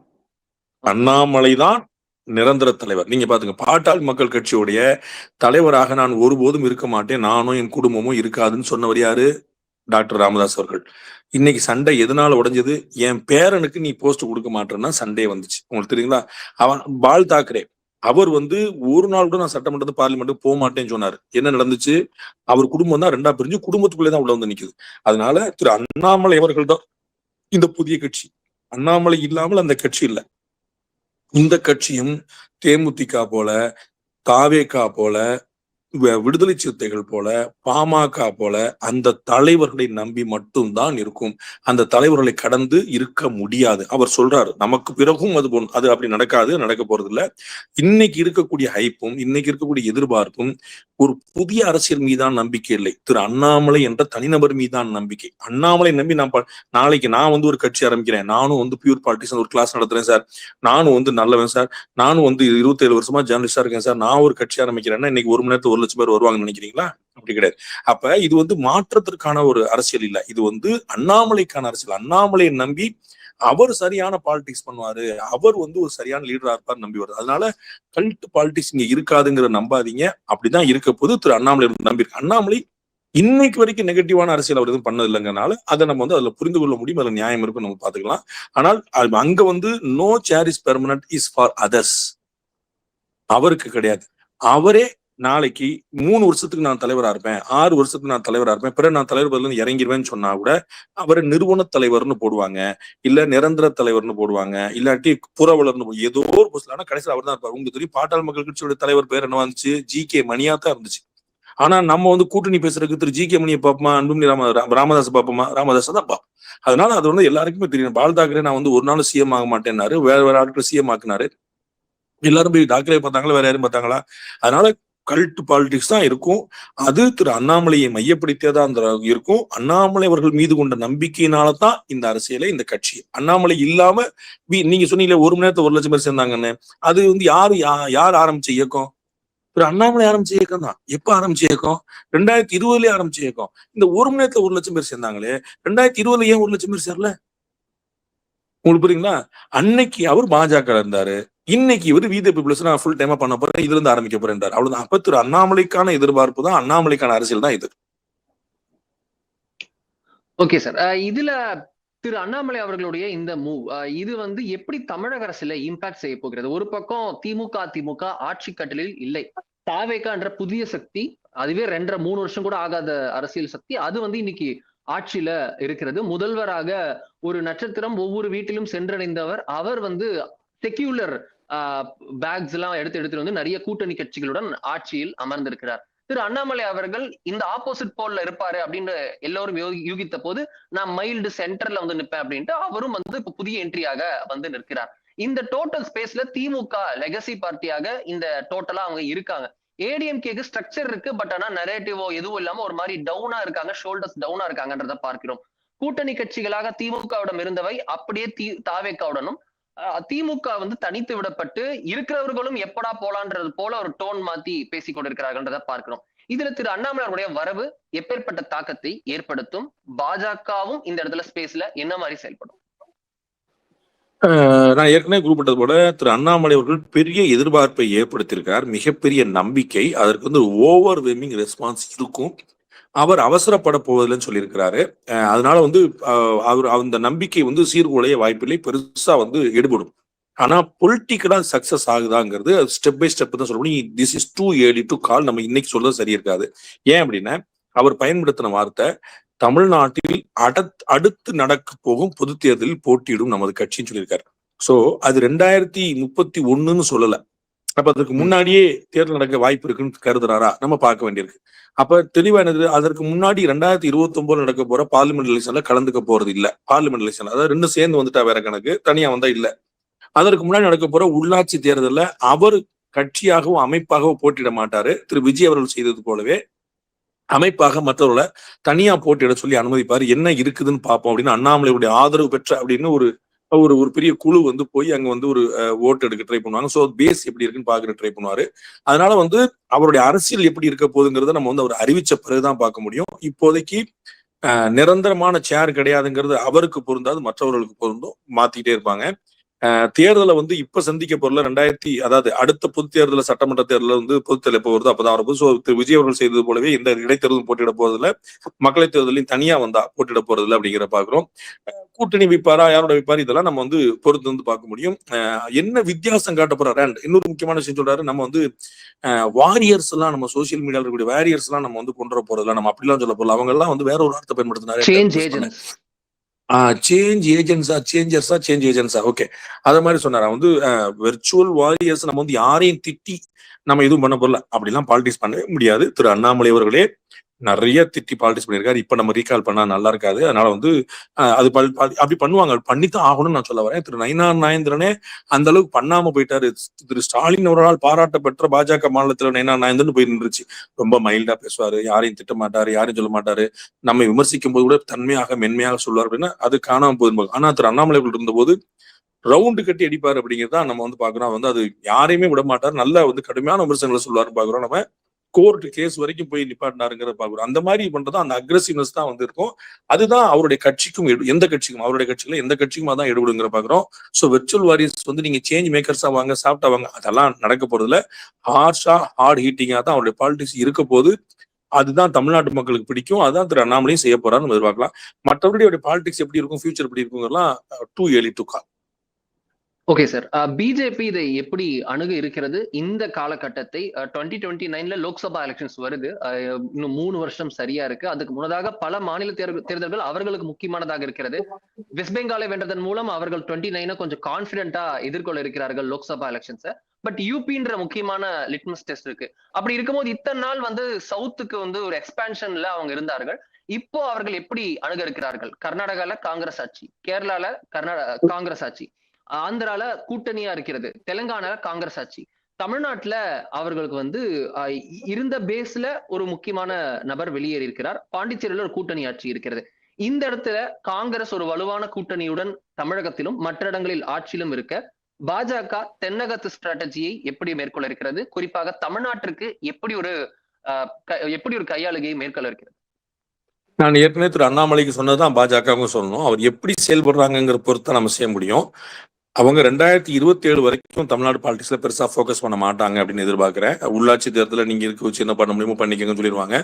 அண்ணாமலை தான் நிரந்தர தலைவர். நீங்க பாத்துங்க, பாட்டாளி மக்கள் கட்சியுடைய தலைவராக நான் ஒருபோதும் இருக்க மாட்டேன், நானும் என் குடும்பமும் இருக்காதுன்னு சொன்னவர் யாரு? டாக்டர் ராமதாஸ் அவர்கள். இன்னைக்கு சண்டை எதனால உடைஞ்சது? என் பேரனுக்கு நீ போஸ்ட் கொடுக்க மாட்டேன்னா சண்டே வந்துச்சு. உங்களுக்கு தெரியுங்களா? அவன் பால் தாக்கரே அவர் ஒரு நாள் கூட நான் சட்டமன்றத்து பார்லிமெண்ட் போக மாட்டேன்னு சொன்னாரு. என்ன நடந்துச்சு? அவர் குடும்பம் தான் ரெண்டா பிரிஞ்சு குடும்பத்துக்குள்ளேதான் உள்ள வந்து நிக்குது. அதனால திரு அண்ணாமலை அவர்கள் தான் இந்த புதிய கட்சி. அண்ணாமலை இல்லாமல் அந்த கட்சி இல்லை. இந்த கட்சியும் தேமுதிக போல, தாவேகா போல, விடுதலை சிறுத்தைகள் போல, பாமக போல அந்த தலைவர்களை நம்பி மட்டும்தான் இருக்கும். அந்த தலைவர்களை கடந்து இருக்க முடியாது. அவர் சொல்றாரு, நமக்கு பிறகும் அது அப்படி நடக்காது, நடக்க போறது இல்ல. இன்னைக்கு இருக்கக்கூடிய ஹைப்பும் இன்னைக்கு இருக்கக்கூடிய எதிர்பார்ப்பும் ஒரு புதிய அரசியல் மீதான நம்பிக்கை இல்லை, திரு அண்ணாமலை என்ற தனிநபர் மீதான நம்பிக்கை. அண்ணாமலை நம்பி நாளைக்கு நான் ஒரு கட்சி ஆரம்பிக்கிறேன், நானும் பியூர் பாலிட்டிக்ஸ் ஒரு கிளாஸ் நடத்துறேன் சார், நானும் நல்லவன் சார், நானும் 27 வருஷமா ஜேர்னலிஸ்டா இருக்கேன் சார், நான் ஒரு கட்சி ஆரம்பிக்கிறேன்னா இன்னைக்கு 1 மணி நேரத்துக்கு 1 லட்சம் பேர் வருவாங்கன்னு நினைக்கிறீங்களா? அப்படி கிடையாது. அப்ப இது மாற்றத்திற்கான ஒரு அரசியல் இல்ல, இது அண்ணாமலைக்கான அரசியல். அண்ணாமலையை நம்பி அவர் சரியான பாலிடிக்ஸ் பண்ணுவாரு, அவர் ஒரு சரியான லீடரா இருப்பார் நம்பி வருது. அதனால கல்ட் பாலிடிக்ஸ் இங்க இருக்காதுங்கிற நம்பாதீங்க. அப்படிதான் இருக்க போது. திரு அண்ணாமலை நம்பி, அண்ணாமலை இன்னைக்கு வரைக்கும் நெகட்டிவான அரசியல் அவர் எதுவும் பண்ணது இல்லைங்கனால அதை நம்ம அதுல புரிந்து கொள்ள முடியும், அதுல நியாயம் இருக்கும், நம்ம பாத்துக்கலாம். ஆனால் அங்க no chair is permanent is for others. அவருக்கு கிடையாது. அவரே நாளைக்கு 3 வருஷத்துக்கு நான் தலைவரா இருப்பேன், 6 வருஷத்துக்கு நான் தலைவரா இருப்பேன், பிறகு நான் தலைவர் பதில் இறங்கிடுவேன்னு சொன்னா கூட அவரை நிறுவன தலைவர்னு போடுவாங்க, இல்ல நிரந்தர தலைவர்னு போடுவாங்க, இல்லாட்டி புறவலர்னு ஏதோ ஒரு போஸ்ட்ல. ஆனா கடைசியில் அவர் தான் இருப்பார். உங்களுக்கு தெரியும், பாட்டாளி மக்கள் கட்சியோட தலைவர் பேர் என்ன வந்துச்சு? ஜி.கே. மணியா தான் இருந்துச்சு. ஆனா நம்ம கூட்டணி பேசுறதுக்கு திரு ஜி.கே. மணியை பார்ப்போமா, அன்புமணி ராமதாஸ் பார்ப்போமா? ராமதாஸ் தான் பார்ப்போம். அதனால அது எல்லாருக்குமே தெரியும். பால் தாக்கரே நான் ஒரு நாள் சிஎம் ஆக மாட்டேன்னாரு, வேற ஆட்கள் சிஎம் ஆக்குனாரு. எல்லாரும் போய் தாக்கரே பார்த்தாங்களா, வேற யாரும் பார்த்தாங்களா? அதனால கல்ட் பாலிடிக்ஸ் தான் இருக்கும். அது திரு அண்ணாமலையை மையப்படுத்தியதான் இருக்கும். அண்ணாமலை அவர்கள் மீது கொண்ட நம்பிக்கையினாலதான் இந்த அரசியலை, இந்த கட்சி. அண்ணாமலை இல்லாம நீங்க சொன்னீங்களே 1 மணி நேரத்துல 1 லட்சம் பேர் சேர்ந்தாங்கன்னு, அது யார் ஆரம்பிச்ச இயக்கம்? திரு அண்ணாமலை ஆரம்பிச்ச இயக்கம் தான். எப்ப ஆரம்பிச்ச இயக்கம்? 2020 ஆரம்பிச்ச இயக்கம். இந்த 1 மணி நேரத்துல 1 லட்சம் பேர் சேர்ந்தாங்களே, 2020 ஏன் 1 லட்சம் பேர் சேரல? உங்களுக்கு புரியுங்களா? அன்னைக்கு அவர் பாஜக இருந்தாரு, இன்னைக்கு இவர் பிஜேபி பிளஸ் நான் ஃபுல் டைமா பண்ண போறேன், இதுல இருந்து ஆரம்பிக்க போறேன். அவ்வளவுதான். அப்ப திரு அண்ணாமலைக்கான எதிர்பார்ப்பு தான், அண்ணாமலைக்கான அரசியல் தான் இது. ஓகே சார், இதுல திரு அண்ணாமலை அவர்களுடைய இந்த மூவ் இது எப்படி தமிழக அரசியல இம்பாக்ட் செய்ய போகிறது? ஒரு பக்கம் திமுக ஆட்சி கட்டலில் இல்லை, தாவேகா என்ற புதிய சக்தி, அதுவே 2.5-3 வருஷம் கூட ஆகாத அரசியல் சக்தி, அது இன்னைக்கு ஆட்சியில இருக்கிறது. முதல்வராக ஒரு நட்சத்திரம் ஒவ்வொரு வீட்டிலும் சென்றடைந்தவர். அவர் செக்யூலர் பேக்ஸ் எல்லாம் எடுத்து நிறைய கூட்டணி கட்சிகளுடன் ஆட்சியில் அமர்ந்திருக்கிறார். திரு அண்ணாமலை அவர்கள் இந்த ஆப்போசிட் போல்ல இருப்பாரு அப்படின்னு எல்லோரும் யூகித்த போது, நான் மைல்டு சென்டர்ல நிற்பேன் அப்படின்ட்டு அவரும் இப்ப புதிய என்ட்ரியாக நிற்கிறார். இந்த டோட்டல் ஸ்பேஸ்ல திமுக லெகசி பார்ட்டியாக இந்த டோட்டலா அவங்க இருக்காங்க. ஏடிஎம்கேக்கு ஸ்ட்ரக்சர் இருக்கு, பட் ஆனா நரேட்டிவோ எதுவும் இல்லாம ஒரு மாதிரி டவுனா இருக்காங்க, ஷோல்டர்ஸ் டவுனா இருக்காங்கன்றத பார்க்கிறோம். கூட்டணி கட்சிகளாக திமுகவிடம் இருந்தவை அப்படியே தாவேகாவுடனும், திமுக தனித்து விடப்பட்டு இருக்கிறவர்களும் எப்படா போலான்றது போல ஒரு டோன் மாத்தி பேசிக் கொண்டிருக்கிறார்கள்ன்றத பார்க்கிறோம். இதுல திரு அண்ணாமலையுடைய வரவு எப்பேற்பட்ட தாக்கத்தை ஏற்படுத்தும்? பாஜகவும் இந்த இடத்துல ஸ்பேஸ்ல என்ன மாதிரி செயல்படும்? நான் ஏற்கனவே குறிப்பிட்டது போல திரு அண்ணாமலை அவர்கள் பெரிய எதிர்பார்ப்பை ஏற்படுத்தியிருக்கார், மிகப்பெரிய நம்பிக்கை. அதற்கு ஓவர்வெல்மிங் ரெஸ்பான்ஸ் இருக்கும். அவர் அவசரப்பட போவதில்லைன்னு சொல்லியிருக்கிறாரு. அதனால அவர் அந்த நம்பிக்கை சீர்குலைய வாய்ப்பில்லை, பெருசா ஈடுபடும். ஆனா பொலிட்டிக்கலா சக்சஸ் ஆகுதாங்கிறது ஸ்டெப் பை ஸ்டெப் தான் சொல்ல முடியும். This is two early to கால். நம்ம இன்னைக்கு சொல்றது சரி இருக்காது. ஏன் அப்படின்னா, அவர் பயன்படுத்தின வார்த்தை தமிழ்நாட்டில் அடுத்து நடக்க போகும் பொது தேர்தலில் போட்டியிடும் நமது கட்சின்னு சொல்லியிருக்காரு. சோ அது 2031 சொல்லல. அப்ப அதற்கு முன்னாடியே தேர்தல் நடக்க வாய்ப்பு இருக்குன்னு கருதுறாரா? நம்ம பார்க்க வேண்டியிருக்கு. அப்ப தெளிவா என்னது, அதற்கு முன்னாடி 2029 நடக்க போற பார்லிமெண்ட் எலெக்ஷன்ல கலந்துக்க போறது இல்ல. பார்லிமெண்ட் எலெக்ஷன் அதாவது 2 சேர்ந்து வந்துட்டா வேற கணக்கு, தனியா வந்தா இல்ல. அதற்கு முன்னாடி நடக்க போற உள்ளாட்சி தேர்தல்ல அவர் கட்சியாகவும் அமைப்பாகவும் போட்டியிட மாட்டாரு. திரு விஜய் அவர்கள் செய்தது போலவே அமைப்பாக மற்றவர்களை தனியா போட்டியிட சொல்லி அனுமதிப்பாரு. என்ன இருக்குதுன்னு பார்ப்போம் அப்படின்னு அண்ணாமலையுடைய ஆதரவு பெற்ற அப்படின்னு ஒரு ஒரு பெரிய குழு வந்து போய் அங்க வந்து ஒரு ஓட்டு எடுக்க ட்ரை பண்ணுவாங்க. ஸோ பேஸ் எப்படி இருக்குன்னு பாக்குற ட்ரை பண்ணுவாரு. அதனால வந்து அவருடைய அரசியல் எப்படி இருக்க போகுதுங்கிறத நம்ம வந்து அவர் அறிவிச்ச பிறகுதான் பார்க்க முடியும். இப்போதைக்கு நிரந்தரமான சேர் கிடையாதுங்கிறது அவருக்கு பொருந்தாது, மற்றவர்களுக்கு பொருந்தும், மாத்திக்கிட்டே இருப்பாங்க. தேர்தலை வந்து இப்ப சந்திக்க போறல அதாவது அடுத்த பொது தேர்தல, சட்டமன்ற தேர்தல வந்து பொது தேர்தல் எப்போ வருதோ அப்பதான் வரப்போகுது. ஸோ திரு விஜய் அவர்கள் செய்தது போலவே இந்த இடைத்தேர்தலும் போட்டியிட போறதில்ல, மக்களவைத் தேர்தலையும் தனியா வந்தா போட்டியிட போறதில்ல அப்படிங்கிற பாக்குறோம். கூட்டணி வைப்பாரா, யாரோட வைப்பாரு, இதெல்லாம் நம்ம வந்து பொறுத்து வந்து பார்க்க முடியும். என்ன வித்தியாசம் காட்ட போறாரு. அண்ட் இன்னொரு முக்கியமான விஷயம் சொல்றாரு, நம்ம வந்து வாரியர்ஸ் எல்லாம், நம்ம சோசியல் மீடியால இருக்கக்கூடிய வாரியர்ஸ் எல்லாம் நம்ம வந்து கொண்டு வர போறதில்ல, நம்ம அப்படிலாம் சொல்ல போறோம். அவங்க எல்லாம் வந்து வேற ஒரு வார்த்தை பயன்படுத்தினாரு, சேஞ்ச் ஏஜென்ட்ஸா. ஓகே, அத மாதிரி சொன்னாரு. வந்து வெர்ச்சுவல் வாரியர்ஸ் நம்ம வந்து யாரையும் திட்டி நம்ம எதுவும் பண்ண போறல, அப்படிலாம் பாலிடிக்ஸ் பண்ணவே முடியாது. திரு அண்ணாமலை அவர்களே நிறைய திட்டி பாலிடிக்ஸ் பண்ணியிருக்காரு. இப்ப நம்ம ரீகால் பண்ணா நல்லா இருக்காது. அதனால வந்து அது அப்படி பண்ணுவாங்க, பண்ணித்தான் ஆகணும்னு நான் சொல்ல வரேன். திரு நயினார் நாகேந்திரனே அந்த அளவுக்கு பண்ணாம போயிட்டாரு. திரு ஸ்டாலின் அவரால் பாராட்ட பெற்ற பாஜக மாநிலத்தில் நயினார் நாகேந்திரன் போய் நின்றுச்சு. ரொம்ப மைல்டா பேசுவாரு, யாரையும் திட்ட மாட்டாரு, யாரையும் சொல்ல மாட்டாரு, நம்ம விமர்சிக்கும் போது கூட தன்மையாக மென்மையாக சொல்லுவார் அப்படின்னா அது காணாம போகுது. ஆனா திரு அண்ணாமலை இருந்த போது ரவுண்டு கட்டி அடிப்பாரு அப்படிங்கிறதா நம்ம வந்து பாக்குறோம். வந்து அது யாரையுமே விட மாட்டார், நல்லா வந்து கடுமையான விமர்சனங்களை சொல்லுவாருன்னு பாக்குறோம். நம்ம கோர்ட் கேஸ் வரைக்கும் போய் நிப்பாட்டினாருங்கிறத பாக்குறோம். அந்த மாதிரி பண்றதா அந்த அக்ரெசிவ்னஸ் தான் வந்து இருக்கும். அதுதான் அவருடைய கட்சிக்கும், எந்த கட்சிக்கும், அவருடைய கட்சியில எந்த கட்சிக்கும் அதான் எடுபடுங்கிற பாக்குறோம். ஸோ வெர்ச்சுவல் வாரியர்ஸ் வந்து நீங்க சேஞ்ச் மேக்கர்ஸா வாங்க, சாப்பிட்டா வாங்க, அதெல்லாம் நடக்க போறதுல ஹார்ஷா ஹார்ட் ஹீட்டிங்கா தான் அவருடைய பாலிடிக்ஸ் இருக்க போது. அதுதான் தமிழ்நாட்டு மக்களுக்கு பிடிக்கும். அதுதான் திரு அண்ணாமலையும் செய்ய போறாருன்னு எதிர்பார்க்கலாம். மற்றபடி அவருடைய பாலிடிக்ஸ் எப்படி இருக்கும், ஃபியூச்சர் எப்படி இருக்குங்கிறலாம் too early to call. Okay sir, BJP இதை எப்படி அணுக இருக்கிறது இந்த காலகட்டத்தை? 2029 லோக்சபா எலெக்ஷன்ஸ் வருது, இன்னும் 3 வருஷம் சரியா இருக்கு. அதுக்கு முன்னதாக பல மாநில தேர்தல்கள் அவர்களுக்கு முக்கியமானதாக இருக்கிறது. வெஸ்ட் பெங்காலை வென்றதன் மூலம் அவர்கள் 29 கொஞ்சம் கான்பிடென்டா எதிர்கொள்ள இருக்கிறார்கள் லோக்சபா எலெக்ஷன்ஸை. பட் யூபின்ற முக்கியமான லிட்மஸ் டெஸ்ட் இருக்கு. அப்படி இருக்கும்போது இத்தனை நாள் வந்து சவுத்துக்கு வந்து ஒரு எக்ஸ்பான்ஷன்ல அவங்க இருந்தார்கள். இப்போ அவர்கள் எப்படி அணுக இருக்கிறார்கள்? கர்நாடகால காங்கிரஸ் ஆட்சி, கேரளால காங்கிரஸ் ஆட்சி, ஆந்திரால கூட்டணியா இருக்கிறது, தெலுங்கானால காங்கிரஸ் ஆட்சி, தமிழ்நாட்டுல அவர்களுக்கு வந்து இருந்த பேஸ்ல ஒரு முக்கியமான நபர் வெளியேறி இருக்கிறார், பாண்டிச்சேரியில ஒரு கூட்டணி ஆட்சி இருக்கிறது. இந்த இடத்துல காங்கிரஸ் ஒரு வலுவான கூட்டணியுடன் தமிழகத்திலும் மற்ற இடங்களில் ஆட்சியிலும் இருக்க, பாஜக தென்னகத்து ஸ்ட்ராட்டஜியை எப்படி மேற்கொள்ள இருக்கிறது, குறிப்பாக தமிழ்நாட்டிற்கு எப்படி ஒரு கையாளுகையை மேற்கொள்ள இருக்கிறது? நான் ஏற்கனவே திரு அண்ணாமலைக்கு சொன்னதுதான் பாஜகவும் சொல்லணும். அவர் எப்படி செயல்படுறாங்கிற பொறுத்த நம்ம செய்ய முடியும். அவங்க 2027 வரைக்கும் தமிழ்நாடு பாலிடிக்ஸ்ல பெருசா போக்கஸ் பண்ண மாட்டாங்க அப்படின்னு எதிர்பார்க்கிறேன். உள்ளாட்சி தேர்தலில் நீங்க இருக்க வச்சு என்ன பண்ண முடியுமோ பண்ணிக்கங்கன்னு சொல்லிடுவாங்க.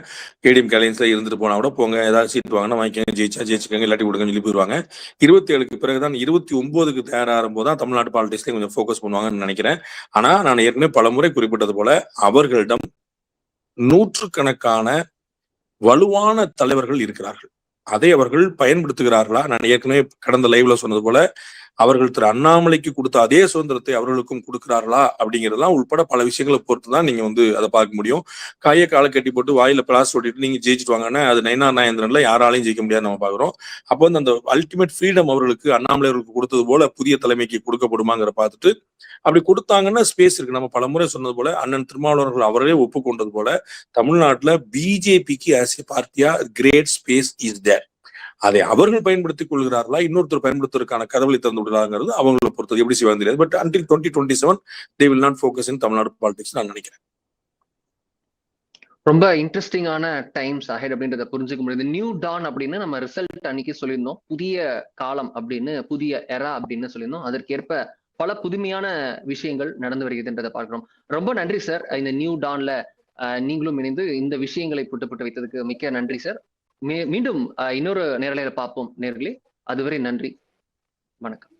ஏடிஎம் கேலைன்ஸ்ல இருந்துட்டு போனா கூட போங்க, ஏதாவது சீட் வாங்கினா வாங்கிக்கங்க, ஜெயிச்சுக்கங்க, இல்லாட்டி கொடுங்கன்னு சொல்லி போயிருவாங்க. 27க்கு பிறகுதான் 29க்கு தயாராகும் போதுதான் தமிழ்நாடு பாலிடிக்ஸ்ல கொஞ்சம் போக்கஸ் பண்ணுவாங்கன்னு நினைக்கிறேன். ஆனா நான் ஏற்கனவே பலமுறை குறிப்பிட்டது போல அவர்களிடம் நூற்றுக்கணக்கான வலுவான தலைவர்கள் இருக்கிறார்கள். அதை அவர்கள் பயன்படுத்துகிறார்களா? நான் ஏற்கனவே கடந்த லைவ்ல சொன்னது போல அவர்கள் திரு அண்ணாமலைக்கு கொடுத்த அதே சுதந்திரத்தை அவர்களுக்கும் கொடுக்கிறார்களா அப்படிங்கிறதுலாம் உட்பட பல விஷயங்களை பொறுத்துதான் நீங்க வந்து அதை பார்க்க முடியும். கையை காலை கட்டி போட்டு வாயில பிளாஸ் ஓட்டிட்டு நீங்க ஜெயிச்சுட்டு வாங்கன்னா அது நயினார் நாகேந்திரன்ல யாராலையும் ஜெயிக்க முடியாது நம்ம பாக்குறோம். அப்போ வந்து அந்த அல்டிமேட் ஃப்ரீடம் அவர்களுக்கு அண்ணாமலை அவர்களுக்கு கொடுத்தது போல புதிய தலைமைக்கு கொடுக்கப்படுமாங்கிற பார்த்துட்டு அப்படி கொடுத்தாங்கன்னா ஸ்பேஸ் இருக்கு. நம்ம பலமுறை சொன்னது போல அண்ணன் திருமாவளவர்கள் அவரே ஒப்புக்கொண்டது போல தமிழ்நாட்டுல பிஜேபிக்கு ஆஸ் ஏ பார்ட்டியா கிரேட் ஸ்பேஸ் இஸ் தேர். அதை அவர்கள் பயன்படுத்திக் கொள்கிறார்களா, இன்னொருத்தர் பயன்படுத்துவதற்கான கதவுகளை திறந்து விடுறாங்கிறது அவங்களை பொறுத்தது எப்படி செய்வாங்க தெரியாது. But until 2027 they will not focus in Tamil Nadu politics நான் நினைக்கிறேன். ரொம்ப இன்ட்ரெஸ்டிங்கான டைம்ஸ் அஹெட் அப்படின்றத புரிஞ்சுக்க முடியுது. நியூ டான் அப்படின்னு நம்ம ரிசல்ட் அன்னைக்கு சொல்லியிருந்தோம், புதிய காலம் அப்படின்னு, புதிய எரா அப்படின்னு சொல்லியிருந்தோம். அதற்கேற்ப பல புதுமையான விஷயங்கள் நடந்து வருகிறதுன்றதை பார்க்கிறோம். ரொம்ப நன்றி சார், இந்த நியூ டான்ல நீங்களும் இணைந்து இந்த விஷயங்களை புட்டு வைத்ததுக்கு மிக்க நன்றி சார். மீண்டும் இன்னொரு நேரலையில பார்ப்போம் நேர்களே. அதுவரை நன்றி, வணக்கம்.